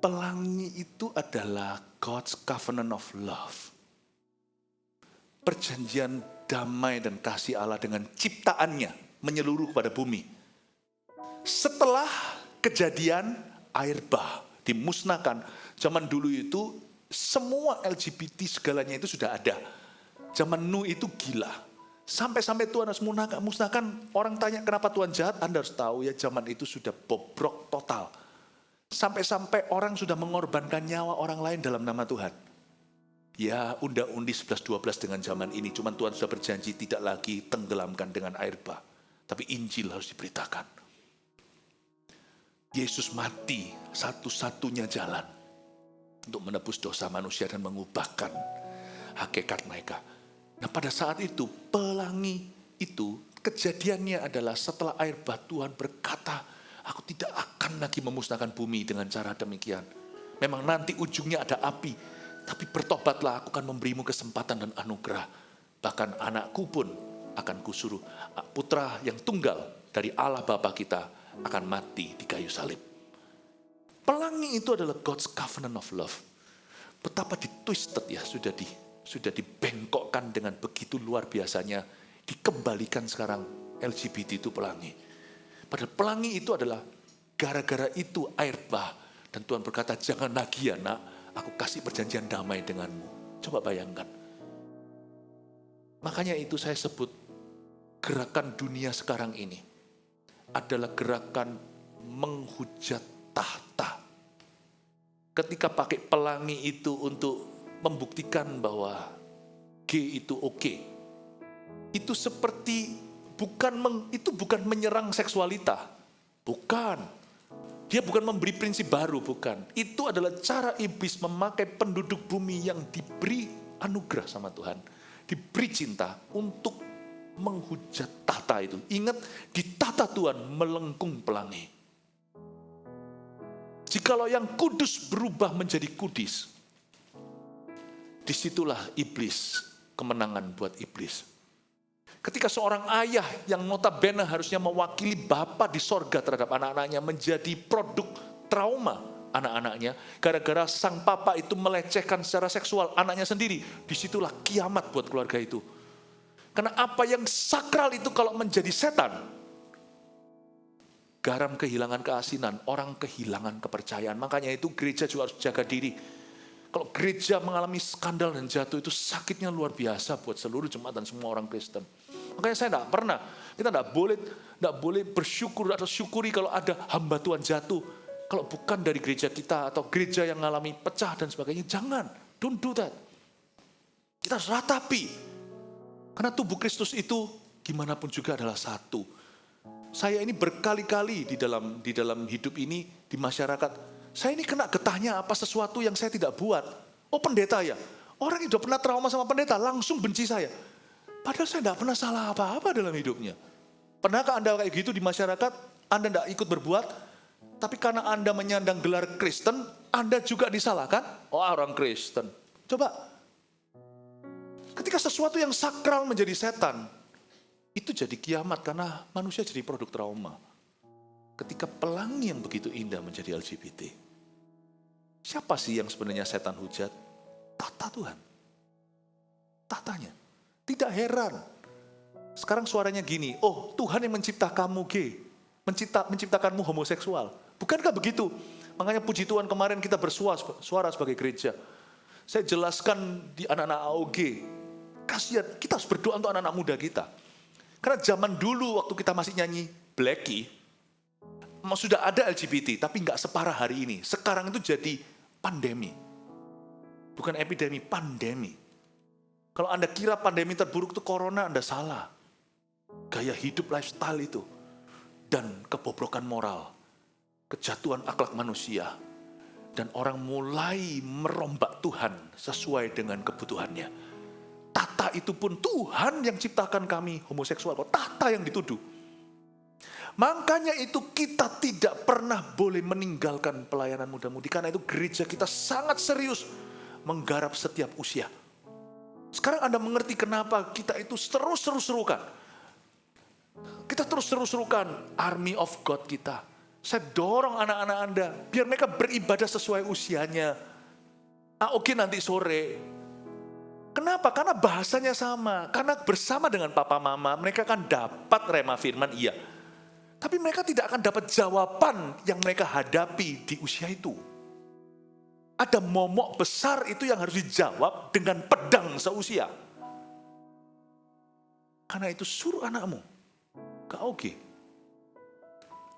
Pelangi itu adalah God's covenant of love. Perjanjian damai dan kasih Allah dengan ciptaannya menyeluruh kepada bumi. Setelah kejadian air bah dimusnahkan, zaman dulu itu semua LGBT segalanya itu sudah ada. Zaman Nuh itu gila. Sampai-sampai Tuhan harus musnahkan. Orang tanya kenapa Tuhan jahat, Anda harus tahu ya zaman itu sudah bobrok total. Sampai-sampai orang sudah mengorbankan nyawa orang lain dalam nama Tuhan. Ya undang-undi 11-12 dengan zaman ini. Cuman Tuhan sudah berjanji tidak lagi tenggelamkan dengan air bah. Tapi Injil harus diberitakan. Yesus mati satu-satunya jalan untuk menebus dosa manusia dan mengubahkan hakikat mereka. Nah pada saat itu pelangi itu kejadiannya adalah setelah air bah Tuhan berkata, aku tidak akan lagi memusnahkan bumi dengan cara demikian. Memang nanti ujungnya ada api, tapi bertobatlah, aku akan memberimu kesempatan dan anugerah. Bahkan anakku pun akan kusuruh, putra yang tunggal dari Allah Bapa kita akan mati di kayu salib. Pelangi itu adalah God's covenant of love. Betapa ditwisted ya, sudah dibengkokkan dengan begitu luar biasanya, dikembalikan sekarang LGBT itu pelangi. Padahal pelangi itu adalah gara-gara itu air bah. Dan Tuhan berkata, jangan lagi ya nak, aku kasih perjanjian damai denganmu. Coba bayangkan. Makanya itu saya sebut gerakan dunia sekarang ini adalah gerakan menghujat tahta. Ketika pakai pelangi itu untuk membuktikan bahwa G itu oke. Itu seperti bukan menyerang seksualita. Bukan. Dia bukan memberi prinsip baru, bukan. Itu adalah cara iblis memakai penduduk bumi yang diberi anugerah sama Tuhan, diberi cinta untuk menghujat tahta itu. Ingat, di tahta Tuhan melengkung pelangi. Jikalau yang kudus berubah menjadi kudis, disitulah iblis, kemenangan buat iblis. Ketika seorang ayah yang notabene harusnya mewakili Bapa di sorga terhadap anak-anaknya menjadi produk trauma anak-anaknya, gara-gara sang papa itu melecehkan secara seksual anaknya sendiri, disitulah kiamat buat keluarga itu. Karena apa yang sakral itu kalau menjadi setan, garam kehilangan keasinan, orang kehilangan kepercayaan. Makanya itu gereja juga harus jaga diri. Kalau gereja mengalami skandal dan jatuh, itu sakitnya luar biasa buat seluruh jemaat dan semua orang Kristen. Makanya kita tidak boleh bersyukur atau syukuri kalau ada hamba Tuhan jatuh. Kalau bukan dari gereja kita atau gereja yang mengalami pecah dan sebagainya, jangan, don't do that. Kita harus ratapi. Karena tubuh Kristus itu gimana pun juga adalah satu. Saya ini berkali-kali di dalam hidup ini, di masyarakat, saya ini kena getahnya apa sesuatu yang saya tidak buat. Oh pendeta ya, orang yang sudah pernah trauma sama pendeta langsung benci saya. Padahal saya tidak pernah salah apa-apa dalam hidupnya. Pernahkah Anda kayak gitu di masyarakat, Anda tidak ikut berbuat, tapi karena Anda menyandang gelar Kristen, Anda juga disalahkan? Oh orang Kristen. Coba, ketika sesuatu yang sakral menjadi setan, itu jadi kiamat karena manusia jadi produk trauma. Ketika pelangi yang begitu indah menjadi LGBT. Siapa sih yang sebenarnya setan hujat? Tahta Tuhan. Tahtanya. Tidak heran. Sekarang suaranya gini, oh Tuhan yang mencipta kamu gay, menciptakanmu homoseksual. Bukankah begitu? Makanya puji Tuhan kemarin kita bersuara sebagai gereja. Saya jelaskan di anak-anak AOG. Kasihan, kita harus berdoa untuk anak-anak muda kita. Karena zaman dulu waktu kita masih nyanyi Blackie, sudah ada LGBT, tapi nggak separah hari ini. Sekarang itu jadi pandemi. Bukan epidemi, pandemi. Kalau Anda kira pandemi terburuk itu corona, Anda salah. Gaya hidup lifestyle itu. Dan kebobrokan moral. Kejatuhan akhlak manusia. Dan orang mulai merombak Tuhan sesuai dengan kebutuhannya. Tahta itu pun Tuhan yang ciptakan kami homoseksual. Tahta yang dituduh. Makanya itu kita tidak pernah boleh meninggalkan pelayanan muda-mudi. Karena itu gereja kita sangat serius menggarap setiap usia. Sekarang Anda mengerti kenapa kita itu terus seru-serukan. Kita terus seru-serukan army of God kita. Saya dorong anak-anak Anda biar mereka beribadah sesuai usianya. Oke nanti sore. Kenapa? Karena bahasanya sama. Karena bersama dengan papa mama mereka akan dapat rema firman, iya. Tapi mereka tidak akan dapat jawaban yang mereka hadapi di usia itu. Ada momok besar itu yang harus dijawab dengan pedang seusia. Karena itu suruh anakmu ke AOG.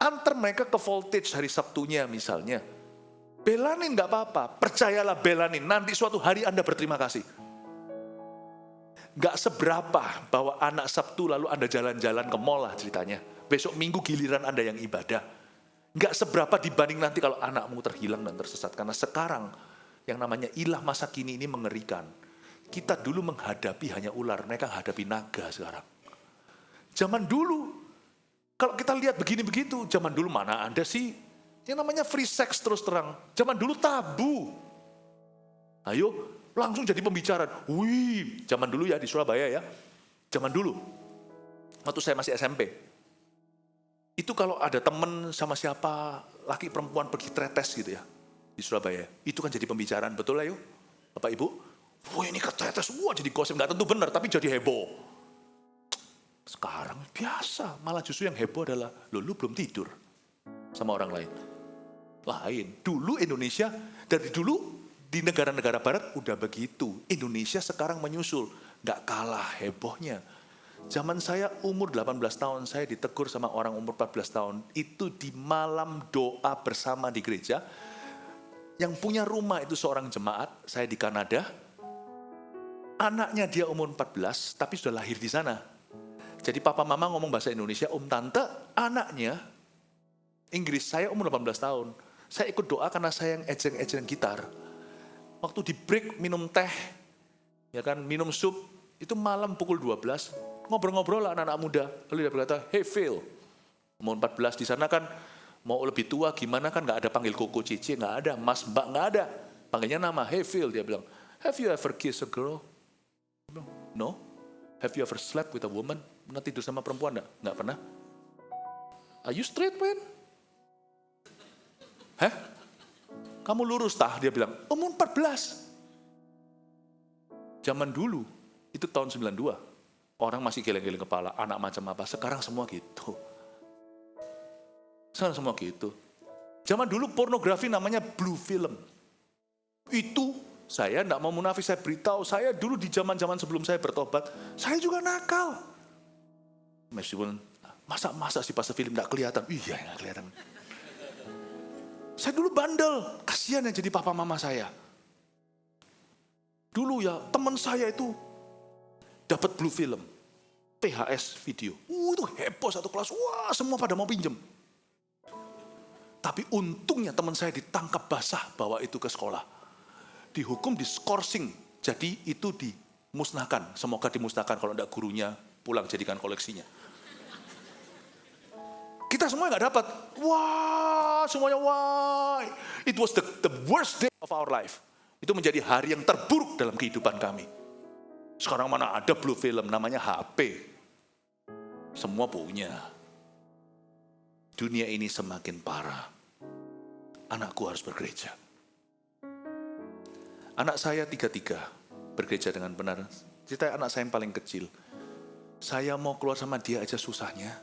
Antar mereka ke voltage hari Sabtunya misalnya. Belanin gak apa-apa, percayalah belanin. Nanti suatu hari Anda berterima kasih. Gak seberapa bahwa anak Sabtu lalu Anda jalan-jalan ke mall lah ceritanya. Besok Minggu giliran Anda yang ibadah. Gak seberapa dibanding nanti kalau anakmu terhilang dan tersesat. Karena sekarang Yang namanya ilah masa kini ini mengerikan. Kita dulu menghadapi hanya ular, mereka hadapi naga sekarang. Zaman dulu, kalau kita lihat begini begitu, zaman dulu mana ada sih yang namanya free sex terus terang. Zaman dulu tabu. Ayo, langsung jadi pembicaraan. Wih, zaman dulu ya di Surabaya ya. Zaman dulu, waktu saya masih SMP. Itu kalau ada temen sama siapa, laki perempuan pergi tretes gitu ya. Di Surabaya, itu kan jadi pembicaraan, betul lah yuk, Bapak Ibu? Wah ini ketetes, wah jadi gosip, nggak tentu benar, tapi jadi heboh. Sekarang biasa, malah justru yang heboh adalah, lu belum tidur sama orang lain. Lain, dulu Indonesia, dari dulu di negara-negara barat udah begitu. Indonesia sekarang menyusul, nggak kalah hebohnya. Zaman saya umur 18 tahun, saya ditegur sama orang umur 14 tahun, itu di malam doa bersama di gereja. Yang punya rumah itu seorang jemaat, saya di Kanada. Anaknya dia umur 14, tapi sudah lahir di sana. Jadi papa mama ngomong bahasa Indonesia, tante, anaknya Inggris, saya umur 18 tahun. Saya ikut doa karena saya yang ejeng-ejeng gitar. Waktu di break minum teh, ya kan, minum sup, itu malam pukul 12, ngobrol-ngobrol lah anak-anak muda. Lalu dia berkata, hey Phil, umur 14 di sana kan, mau lebih tua gimana kan nggak ada panggil koko cici, nggak ada, mas mbak nggak ada. Panggilnya nama, hey Phil, dia bilang, have you ever kissed a girl? Bilang, no. Have you ever slept with a woman? Pernah tidur sama perempuan enggak? Nggak pernah. Are you straight man? Hah? Kamu lurus tah? Dia bilang, umur 14. Zaman dulu, itu tahun 92. Orang masih geleng-geleng kepala, anak macam apa. Sekarang semua gitu. Sekarang semua gitu. Zaman dulu pornografi namanya blue film. Itu saya tidak mau munafik, saya beritahu, saya dulu di zaman-zaman sebelum saya bertobat, saya juga nakal. Meskipun, masa sih pas film tidak kelihatan? Iya, tidak kelihatan. Saya dulu bandel, kasihan yang jadi papa mama saya. Dulu ya, teman saya itu dapat blue film, PHS video. Itu heboh satu kelas, wah semua pada mau pinjem. Tapi untungnya teman saya ditangkap basah bawa itu ke sekolah. Dihukum di skorsing, jadi itu dimusnahkan. Semoga dimusnahkan kalau tidak gurunya pulang jadikan koleksinya. Kita semua nggak dapat. Wah, semuanya wah. It was the worst day of our life. Itu menjadi hari yang terburuk dalam kehidupan kami. Sekarang mana ada blue film, namanya HP. Semua punya. Dunia ini semakin parah. Anakku harus bergereja. Anak saya 3 bergereja dengan benar. Cerita anak saya yang paling kecil. Saya mau keluar sama dia aja susahnya.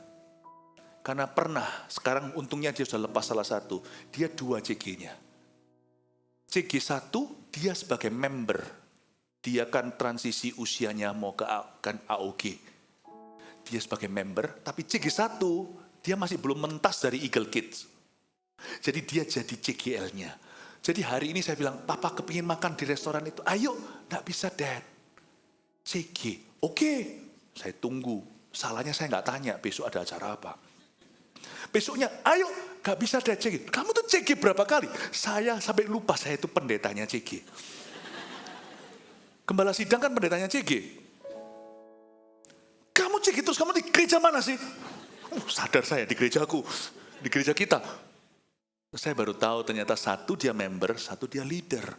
Karena pernah, sekarang untungnya dia sudah lepas salah satu. Dia 2 CG-nya. CG 1, dia sebagai member. Dia kan transisi usianya mau ke AOG. Dia sebagai member, tapi CG 1, dia masih belum mentas dari Eagle Kids. Jadi dia jadi CGL-nya. Jadi hari ini saya bilang, papa kepingin makan di restoran itu. Ayo, gak bisa dad. CG, oke. Saya tunggu. Salahnya saya gak tanya, besok ada acara apa. Besoknya, ayo, gak bisa dad CG. Kamu tuh CG berapa kali? Saya sampai lupa, saya itu pendetanya CG. Gembala sidang kan pendetanya CG. Kamu CG terus, kamu di gereja mana sih? Sadar saya di gerejaku, di gereja kita. Saya baru tahu ternyata satu dia member, satu dia leader.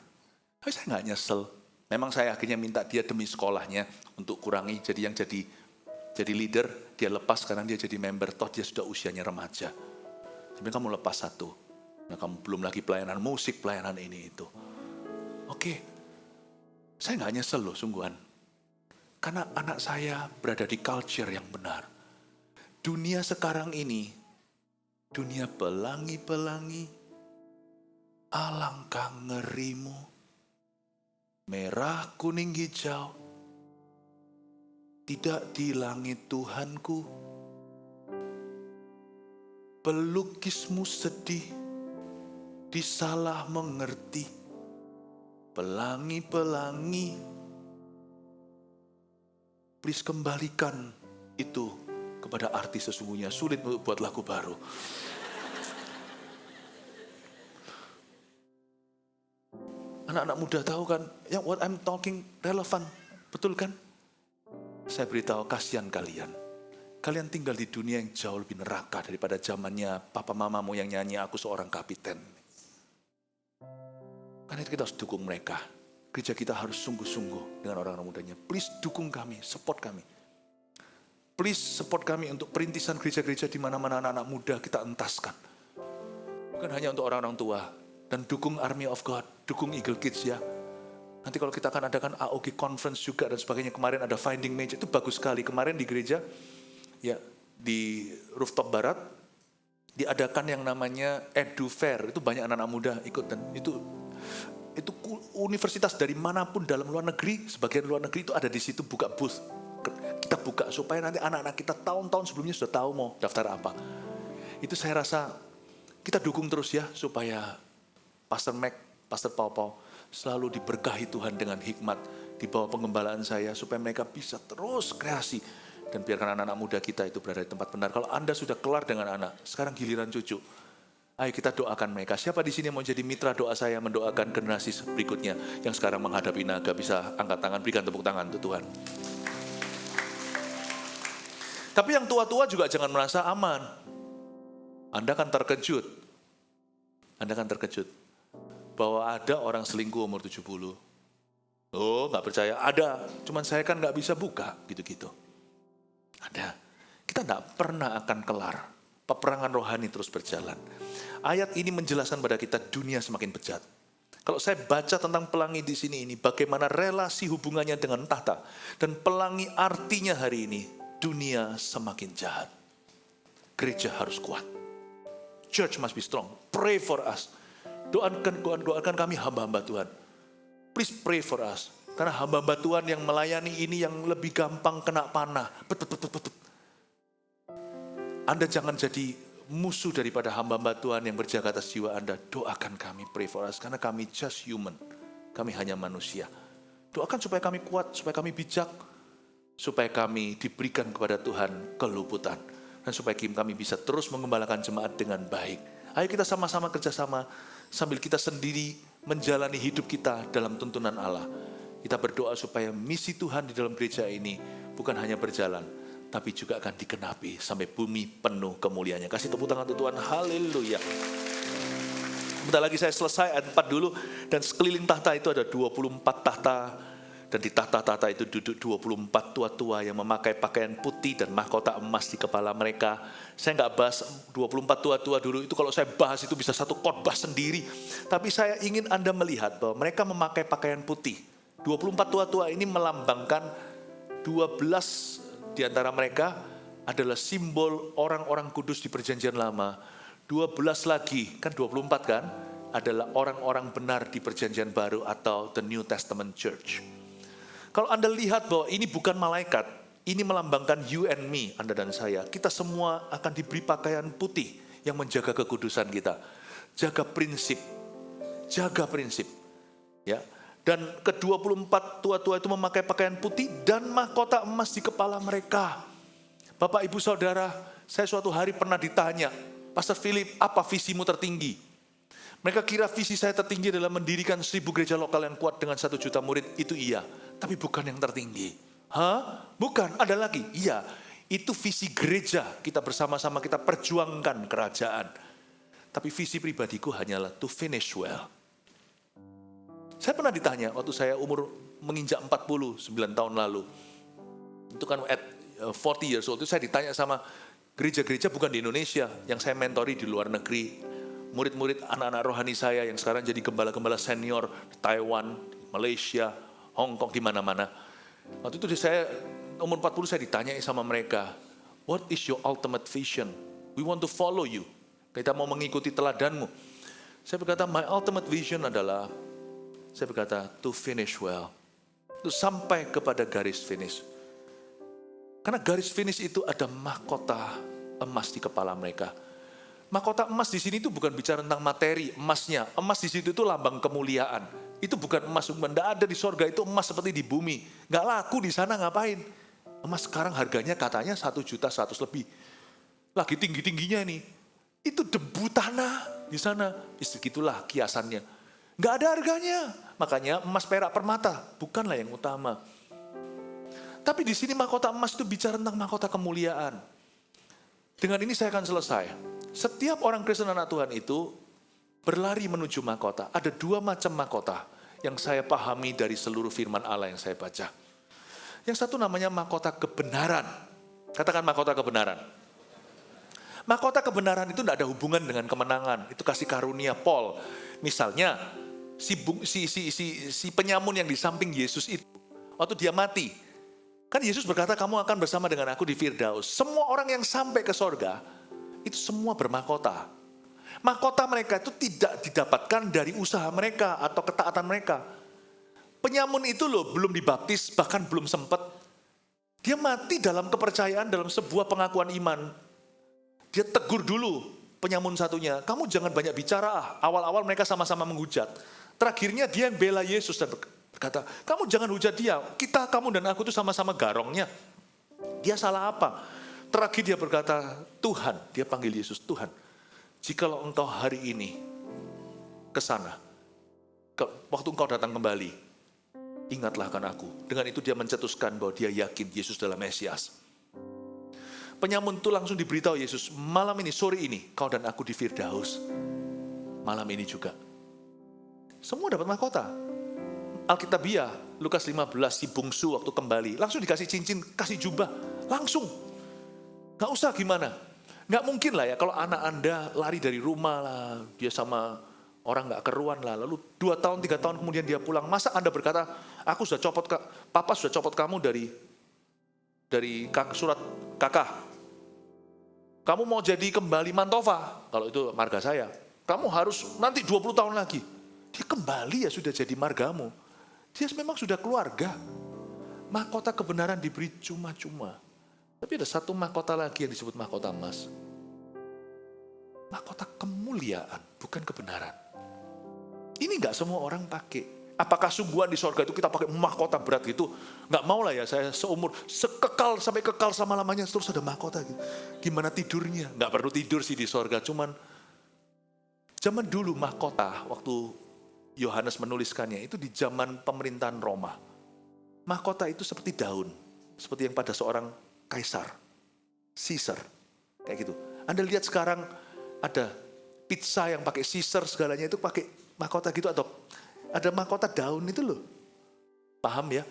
Tapi saya nggak nyesel. Memang saya akhirnya minta dia demi sekolahnya untuk kurangi. Jadi yang jadi leader, dia lepas karena dia jadi member. Toh dia sudah usianya remaja. Tapi kamu lepas satu. Nah, kamu belum lagi pelayanan musik, pelayanan ini itu. Oke, saya nggak nyesel loh sungguhan. Karena anak saya berada di culture yang benar. Dunia sekarang ini, dunia pelangi-pelangi, alangkah ngerimu, merah, kuning, hijau, tidak di langit Tuhanku, pelukismu sedih, disalah mengerti, pelangi-pelangi, please kembalikan itu kepada arti sesungguhnya. Sulit untuk buat lagu baru. Anak-anak muda tahu kan, ya what I'm talking relevan, betul kan? Saya beritahu, kasihan kalian. Kalian tinggal di dunia yang jauh lebih neraka daripada zamannya papa mamamu yang nyanyi aku seorang kapiten. Karena itu kita harus dukung mereka. Gereja kita harus sungguh-sungguh dengan orang-orang mudanya. Please dukung kami, support kami. Please support kami untuk perintisan gereja-gereja di mana-mana anak-anak muda kita entaskan. Bukan hanya untuk orang-orang tua. Dan dukung Army of God, dukung Eagle Kids ya. Nanti kalau kita akan adakan AOG Conference juga dan sebagainya. Kemarin ada Finding Meja, itu bagus sekali. Kemarin di gereja, ya di rooftop barat, diadakan yang namanya Edu Fair. Itu banyak anak-anak muda ikut dan itu universitas dari manapun dalam luar negeri, sebagian luar negeri itu ada di situ buka booth. Kita buka supaya nanti anak-anak kita tahun-tahun sebelumnya sudah tahu mau daftar apa. Itu saya rasa kita dukung terus ya supaya Pastor Mac, Pastor Pau selalu diberkahi Tuhan dengan hikmat di bawah pengembalaan saya supaya mereka bisa terus kreasi dan biarkan anak-anak muda kita itu berada di tempat benar. Kalau Anda sudah kelar dengan anak, sekarang giliran cucu. Ayo kita doakan mereka. Siapa di sini yang mau jadi mitra doa saya mendoakan generasi berikutnya yang sekarang menghadapi naga, bisa angkat tangan, berikan tepuk tangan untuk Tuhan. Tapi yang tua-tua juga jangan merasa aman. Anda kan terkejut. Bahwa ada orang selingkuh umur 70. Oh, nggak percaya? Ada. Cuman saya kan nggak bisa buka, gitu-gitu. Ada. Kita nggak pernah akan kelar. Peperangan rohani terus berjalan. Ayat ini menjelaskan pada kita dunia semakin bejat. Kalau saya baca tentang pelangi di sini ini, bagaimana relasi hubungannya dengan tahta. Dan pelangi artinya hari ini, dunia semakin jahat. Gereja harus kuat. Church must be strong. Pray for us. Doakan kami hamba-hamba Tuhan. Please pray for us. Karena hamba-hamba Tuhan yang melayani ini yang lebih gampang kena panah. Anda jangan jadi musuh daripada hamba-hamba Tuhan yang berjaga atas jiwa Anda. Doakan kami, pray for us. Karena kami just human. Kami hanya manusia. Doakan supaya kami kuat, supaya kami bijak. Supaya kami diberikan kepada Tuhan keluputan. Dan supaya kami bisa terus mengembalakan jemaat dengan baik. Ayo kita sama-sama kerjasama sambil kita sendiri menjalani hidup kita dalam tuntunan Allah. Kita berdoa supaya misi Tuhan di dalam gereja ini bukan hanya berjalan, tapi juga akan dikenapi sampai bumi penuh kemuliaannya. Kasih tepuk tangan untuk Tuhan, haleluya. Bentar lagi saya selesai ayat 4 dulu. Dan sekeliling tahta itu ada 24 tahta. Dan di tahta-tahta itu duduk 24 tua-tua yang memakai pakaian putih dan mahkota emas di kepala mereka. Saya nggak bahas 24 tua-tua dulu, itu kalau saya bahas itu bisa satu khotbah sendiri. Tapi saya ingin Anda melihat bahwa mereka memakai pakaian putih. 24 tua-tua ini melambangkan 12 di antara mereka adalah simbol orang-orang kudus di perjanjian lama. 12 lagi, kan 24 kan, adalah orang-orang benar di perjanjian baru atau the New Testament Church. Kalau Anda lihat bahwa ini bukan malaikat, ini melambangkan you and me, Anda dan saya. Kita semua akan diberi pakaian putih yang menjaga kekudusan kita. Jaga prinsip. Ya. Dan ke-24 tua-tua itu memakai pakaian putih dan mahkota emas di kepala mereka. Bapak, Ibu, Saudara, saya suatu hari pernah ditanya, Pastor Philip, apa visimu tertinggi? Mereka kira visi saya tertinggi adalah mendirikan 1000 gereja lokal yang kuat dengan 1 juta murid, itu iya. Tapi bukan yang tertinggi. Hah? Bukan, ada lagi. Iya, itu visi gereja. Kita bersama-sama kita perjuangkan kerajaan. Tapi visi pribadiku hanyalah to finish well. Saya pernah ditanya waktu saya umur menginjak 49 tahun lalu. Itu kan at 40 years old, itu saya ditanya sama gereja-gereja bukan di Indonesia, yang saya mentori di luar negeri. Murid-murid anak-anak rohani saya yang sekarang jadi gembala-gembala senior di Taiwan, Malaysia, Hong Kong, di mana-mana. Waktu itu saya umur 40 saya ditanya sama mereka, what is your ultimate vision? We want to follow you. Kita mau mengikuti teladanmu. Saya berkata, my ultimate vision adalah, saya berkata, to finish well. Itu sampai kepada garis finish. Karena garis finish itu ada mahkota emas di kepala mereka. Mahkota emas di sini itu bukan bicara tentang materi emasnya. Emas di situ itu lambang kemuliaan. Itu bukan emas, tidak ada di sorga, itu emas seperti di bumi. Nggak laku di sana, ngapain? Emas sekarang harganya katanya 1.100.000 lebih. Lagi tinggi-tingginya nih. Itu debu tanah di sana. Begitulah kiasannya. Nggak ada harganya. Makanya emas, perak, permata bukanlah yang utama. Tapi di sini mahkota emas itu bicara tentang mahkota kemuliaan. Dengan ini saya akan selesai. Setiap orang Kristen anak Tuhan itu berlari menuju mahkota. Ada dua macam mahkota yang saya pahami dari seluruh firman Allah yang saya baca. Yang satu namanya mahkota kebenaran. Katakan mahkota kebenaran. Mahkota kebenaran itu tidak ada hubungan dengan kemenangan. Itu kasih karunia Paul. Misalnya, si penyamun yang di samping Yesus itu, waktu dia mati, kan Yesus berkata, kamu akan bersama dengan aku di Firdaus. Semua orang yang sampai ke sorga, itu semua bermahkota. Mahkota mereka itu tidak didapatkan dari usaha mereka atau ketaatan mereka. Penyamun itu loh, belum dibaptis, bahkan belum sempat. Dia mati dalam kepercayaan, dalam sebuah pengakuan iman. Dia tegur dulu penyamun satunya, kamu jangan banyak bicara. Awal-awal mereka sama-sama menghujat. Terakhirnya dia yang bela Yesus dan berkata, kamu jangan hujat dia, kamu dan aku itu sama-sama garongnya. Dia salah apa? Terakhir dia berkata, Tuhan, dia panggil Yesus, Tuhan, jikalau engkau hari ini ke sana, waktu engkau datang kembali, ingatlah akan aku. Dengan itu dia mencetuskan bahwa dia yakin Yesus adalah Mesias. Penyamun itu langsung diberitahu Yesus, malam ini, sore ini, kau dan aku di Firdaus. Malam ini juga. Semua dapat mahkota. Alkitabiah, Lukas 15, si bungsu waktu kembali, langsung dikasih cincin, kasih jubah, langsung. Gak usah gimana. Gak mungkin lah ya, kalau anak Anda lari dari rumah lah, dia sama orang gak keruan lah, lalu 2 tahun, 3 tahun kemudian dia pulang. Masa Anda berkata, Papa sudah copot kamu dari surat kakak. Kamu mau jadi kembali Mantova, kalau itu marga saya. Kamu harus nanti 20 tahun lagi. Dia kembali ya sudah jadi margamu. Dia memang sudah keluarga. Mahkota kebenaran diberi cuma-cuma. Tapi ada satu mahkota lagi yang disebut mahkota emas. Mahkota kemuliaan, bukan kebenaran. Ini gak semua orang pakai. Apakah sungguhan di sorga itu kita pakai mahkota berat gitu? Nggak mau lah ya, saya sampai kekal sama lamanya terus ada mahkota gitu. Gimana tidurnya? Nggak perlu tidur sih di sorga, cuman zaman dulu mahkota, waktu Yohanes menuliskannya, itu di zaman pemerintahan Roma. Mahkota itu seperti daun, seperti yang pada seorang kaisar, Caesar, kayak gitu. Anda lihat sekarang ada pizza yang pakai Caesar segalanya itu pakai mahkota gitu, atau ada mahkota daun itu loh. Paham ya?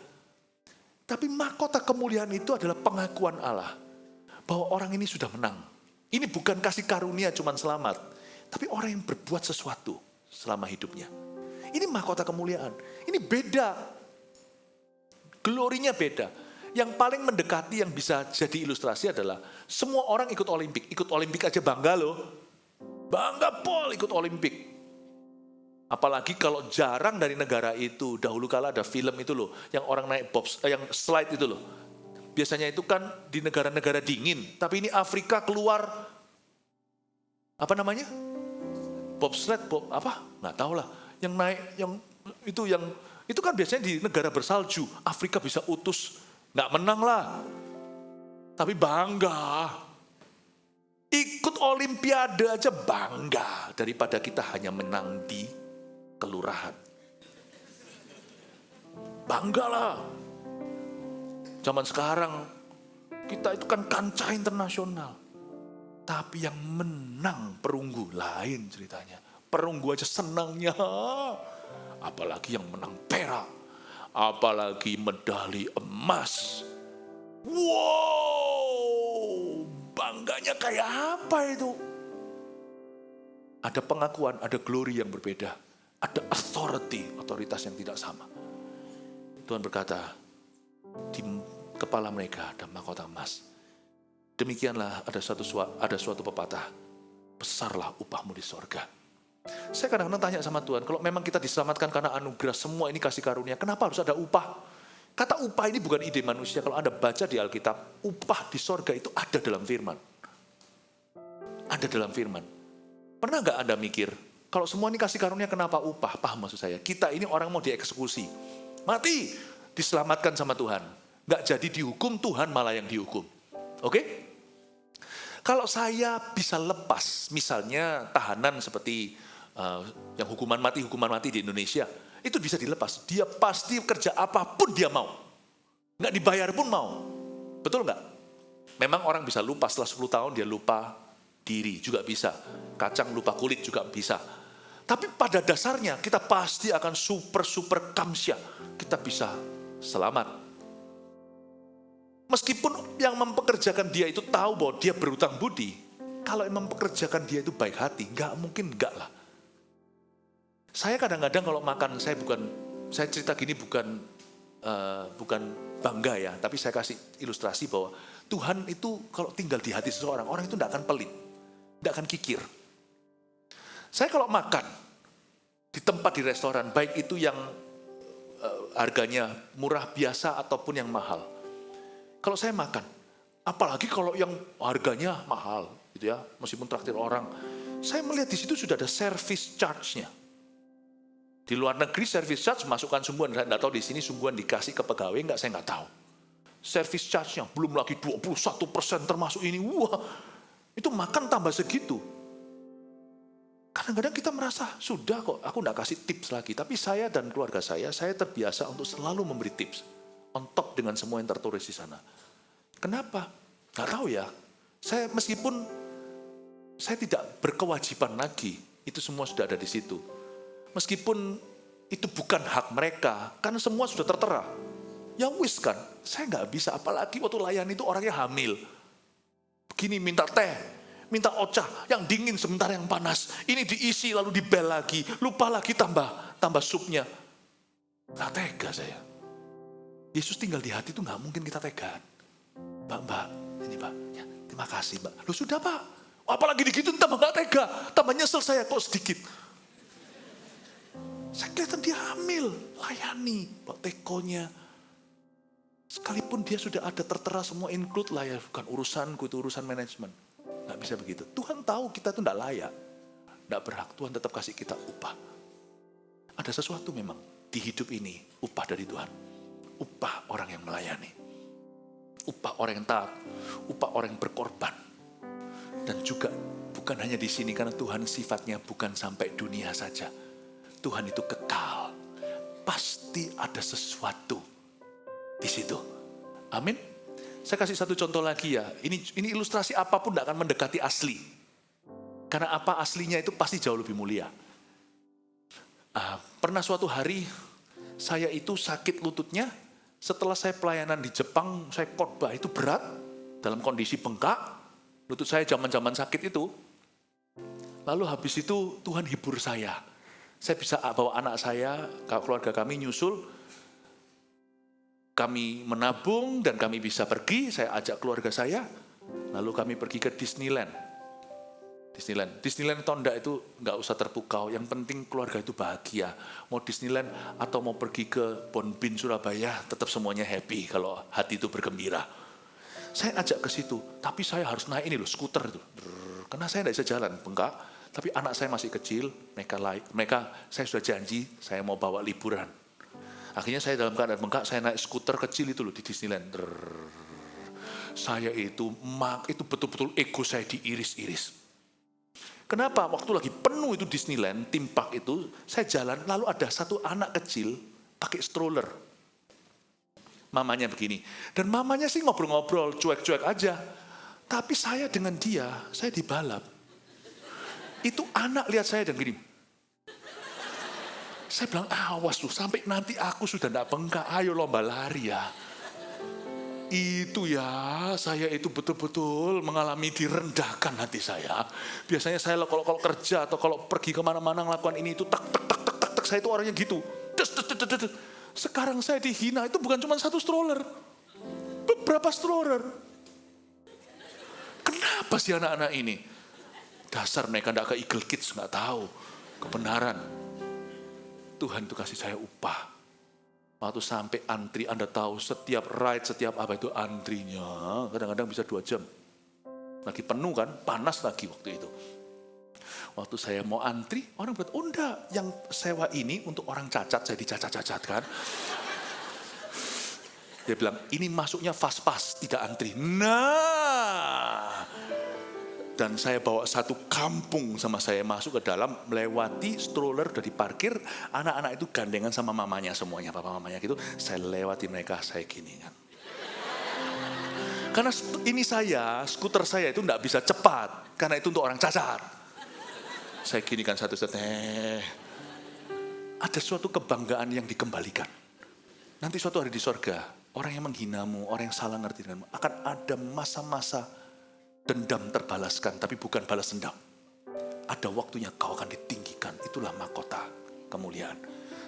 Tapi mahkota kemuliaan itu adalah pengakuan Allah bahwa orang ini sudah menang. Ini bukan kasih karunia cuman selamat, tapi orang yang berbuat sesuatu selama hidupnya. Ini mahkota kemuliaan. Ini beda. Glorinya beda. Yang paling mendekati yang bisa jadi ilustrasi adalah semua orang ikut Olimpik. Ikut Olimpik aja bangga loh. Bangga Paul ikut Olimpik. Apalagi kalau jarang dari negara itu. Dahulu kala ada film itu loh, yang orang naik yang slide itu loh. Biasanya itu kan di negara-negara dingin, tapi ini Afrika keluar, apa namanya? Bobsled, nggak tahu lah. Yang naik, itu kan biasanya di negara bersalju. Afrika bisa utus, nggak menang lah, tapi bangga. Ikut Olimpiade aja bangga daripada kita hanya menang di kelurahan. Banggalah. Zaman sekarang kita itu kan kancah internasional. Tapi yang menang perunggu lain ceritanya. Perunggu aja senangnya. Apalagi yang menang perak. Apalagi medali emas. Wow, bangganya kayak apa itu? Ada pengakuan, ada glory yang berbeda. Ada otoritas yang tidak sama. Tuhan berkata, di kepala mereka ada mahkota emas. Demikianlah ada suatu pepatah, besarlah upahmu di sorga. Saya kadang-kadang tanya sama Tuhan, kalau memang kita diselamatkan karena anugerah, semua ini kasih karunia, kenapa harus ada upah? Kata upah ini bukan ide manusia. Kalau Anda baca di Alkitab, upah di sorga itu ada dalam firman. Ada dalam firman. Pernah gak Anda mikir, kalau semua ini kasih karunia, kenapa upah? Paham maksud saya? Kita ini orang mau dieksekusi. Mati, diselamatkan sama Tuhan. Gak jadi dihukum, Tuhan malah yang dihukum. Oke? Kalau saya bisa lepas, misalnya tahanan seperti yang hukuman mati di Indonesia, itu bisa dilepas. Dia pasti kerja apapun dia mau. Nggak dibayar pun mau. Betul nggak? Memang orang bisa lupa setelah 10 tahun dia lupa diri juga bisa. Kacang lupa kulit juga bisa. Tapi pada dasarnya kita pasti akan super kamsya. Kita bisa selamat. Meskipun yang mempekerjakan dia itu tahu bahwa dia berutang budi, kalau yang mempekerjakan dia itu baik hati, nggak mungkin enggak lah. Saya kadang-kadang kalau makan, saya cerita gini bukan bangga ya, tapi saya kasih ilustrasi bahwa Tuhan itu kalau tinggal di hati seseorang, orang itu tidak akan pelit, tidak akan kikir. Saya kalau makan di tempat di restoran, baik itu yang harganya murah biasa ataupun yang mahal. Kalau saya makan, apalagi kalau yang harganya mahal, gitu ya, meskipun traktir orang, saya melihat di situ sudah ada service charge-nya. Di luar negeri service charge masukkan sumbuan, saya nggak tahu di sini sumbuan dikasih ke pegawai nggak, saya nggak tahu. Service charge-nya belum lagi 21% termasuk ini, wah itu makan tambah segitu. Kadang-kadang kita merasa sudah kok, aku nggak kasih tips lagi, tapi saya dan keluarga saya terbiasa untuk selalu memberi tips on top dengan semua yang tertulis di sana. Kenapa? Nggak tahu ya. Meskipun saya tidak berkewajiban lagi, itu semua sudah ada di situ. Meskipun itu bukan hak mereka, karena semua sudah tertera. Ya wis kan, saya nggak bisa, apalagi waktu layani itu orangnya hamil. Begini minta teh, minta ocah, yang dingin sebentar yang panas. Ini diisi lalu dibel lagi, lupa lagi tambah supnya. Nggak tega saya. Yesus tinggal di hati itu nggak mungkin kita tegaan. Mbak, ini Pak, ya, terima kasih Mbak. Loh sudah Pak, apalagi digitu tambah nggak tega, tambah nyesel saya kok sedikit. Saya kelihatan dia hamil, layani, buat tekonya. Sekalipun dia sudah ada tertera semua include lah ya, bukan urusanku, itu urusan manajemen. Nggak bisa begitu. Tuhan tahu kita itu nggak layak, nggak berhak. Tuhan tetap kasih kita upah. Ada sesuatu memang di hidup ini, upah dari Tuhan. Upah orang yang melayani. Upah orang yang taat. Upah orang yang berkorban. Dan juga bukan hanya di sini, karena Tuhan sifatnya bukan sampai dunia saja. Tuhan itu kekal. Pasti ada sesuatu di situ. Amin. Saya kasih satu contoh lagi ya. Ini ilustrasi apapun tidak akan mendekati asli. Karena apa aslinya itu pasti jauh lebih mulia. Pernah suatu hari saya itu sakit lututnya. Setelah saya pelayanan di Jepang, saya khotbah itu berat dalam kondisi bengkak. Lutut saya zaman-zaman sakit itu. Lalu habis itu Tuhan hibur saya. Saya bisa bawa anak saya, keluarga kami nyusul. Kami menabung dan kami bisa pergi, saya ajak keluarga saya. Lalu kami pergi ke Disneyland. Disneyland Tonda itu nggak usah terpukau, yang penting keluarga itu bahagia. Mau Disneyland atau mau pergi ke Bonbin Surabaya, tetap semuanya happy kalau hati itu bergembira. Saya ajak ke situ, tapi saya harus naik ini loh, skuter itu. Karena saya nggak bisa jalan, bengkak. Tapi anak saya masih kecil, mereka saya sudah janji, saya mau bawa liburan. Akhirnya saya dalam keadaan bengkak, saya naik skuter kecil itu loh di Disneyland. Saya itu betul-betul ego saya diiris-iris. Kenapa? Waktu lagi penuh itu Disneyland, theme park itu, saya jalan, lalu ada satu anak kecil pakai stroller. Mamanya begini. Dan mamanya sih ngobrol-ngobrol, cuek-cuek aja. Tapi saya dengan dia, saya dibalap. Itu anak lihat saya dan gini. Saya bilang, awas lu, sampai nanti aku sudah tidak bengkak, ayo lomba lari ya. Itu ya, saya itu betul-betul mengalami direndahkan hati saya. Biasanya saya kalau kerja atau kalau pergi kemana-mana melakukan ini itu tak, saya itu orangnya gitu. Sekarang saya dihina, itu bukan cuma satu stroller. Beberapa stroller. Kenapa sih anak-anak ini? Dasar mereka tidak ke Eagle Kids, nggak tahu kebenaran. Tuhan itu kasih saya upah. Waktu sampai antri, Anda tahu setiap ride, setiap apa itu antrinya. Kadang-kadang bisa 2 jam. Lagi penuh kan, panas lagi waktu itu. Waktu saya mau antri, orang bilang, oh enggak, yang sewa ini untuk orang cacat, saya dicacat-cacat kan. Dia bilang, ini masuknya fast pass, tidak antri. Nah, Dan saya bawa satu kampung sama saya masuk ke dalam, melewati stroller udah diparkir, anak-anak itu gandengan sama mamanya semuanya, papa mamanya gitu. Saya lewati mereka, saya gini kan. Karena ini skuter saya itu enggak bisa cepat, karena itu untuk orang cacat. Saya gini kan satu-satu, ada suatu kebanggaan yang dikembalikan. Nanti suatu hari di sorga, orang yang menghinamu, orang yang salah ngerti denganmu, akan ada masa-masa dendam terbalaskan, tapi bukan balas dendam. Ada waktunya kau akan ditinggikan, itulah mahkota kemuliaan.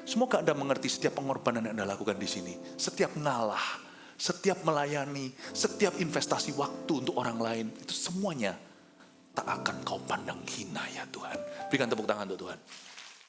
Semoga Anda mengerti setiap pengorbanan yang Anda lakukan di sini, setiap ngalah, setiap melayani, setiap investasi waktu untuk orang lain, itu semuanya tak akan kau pandang hina ya Tuhan. Berikan tepuk tangan untuk Tuhan.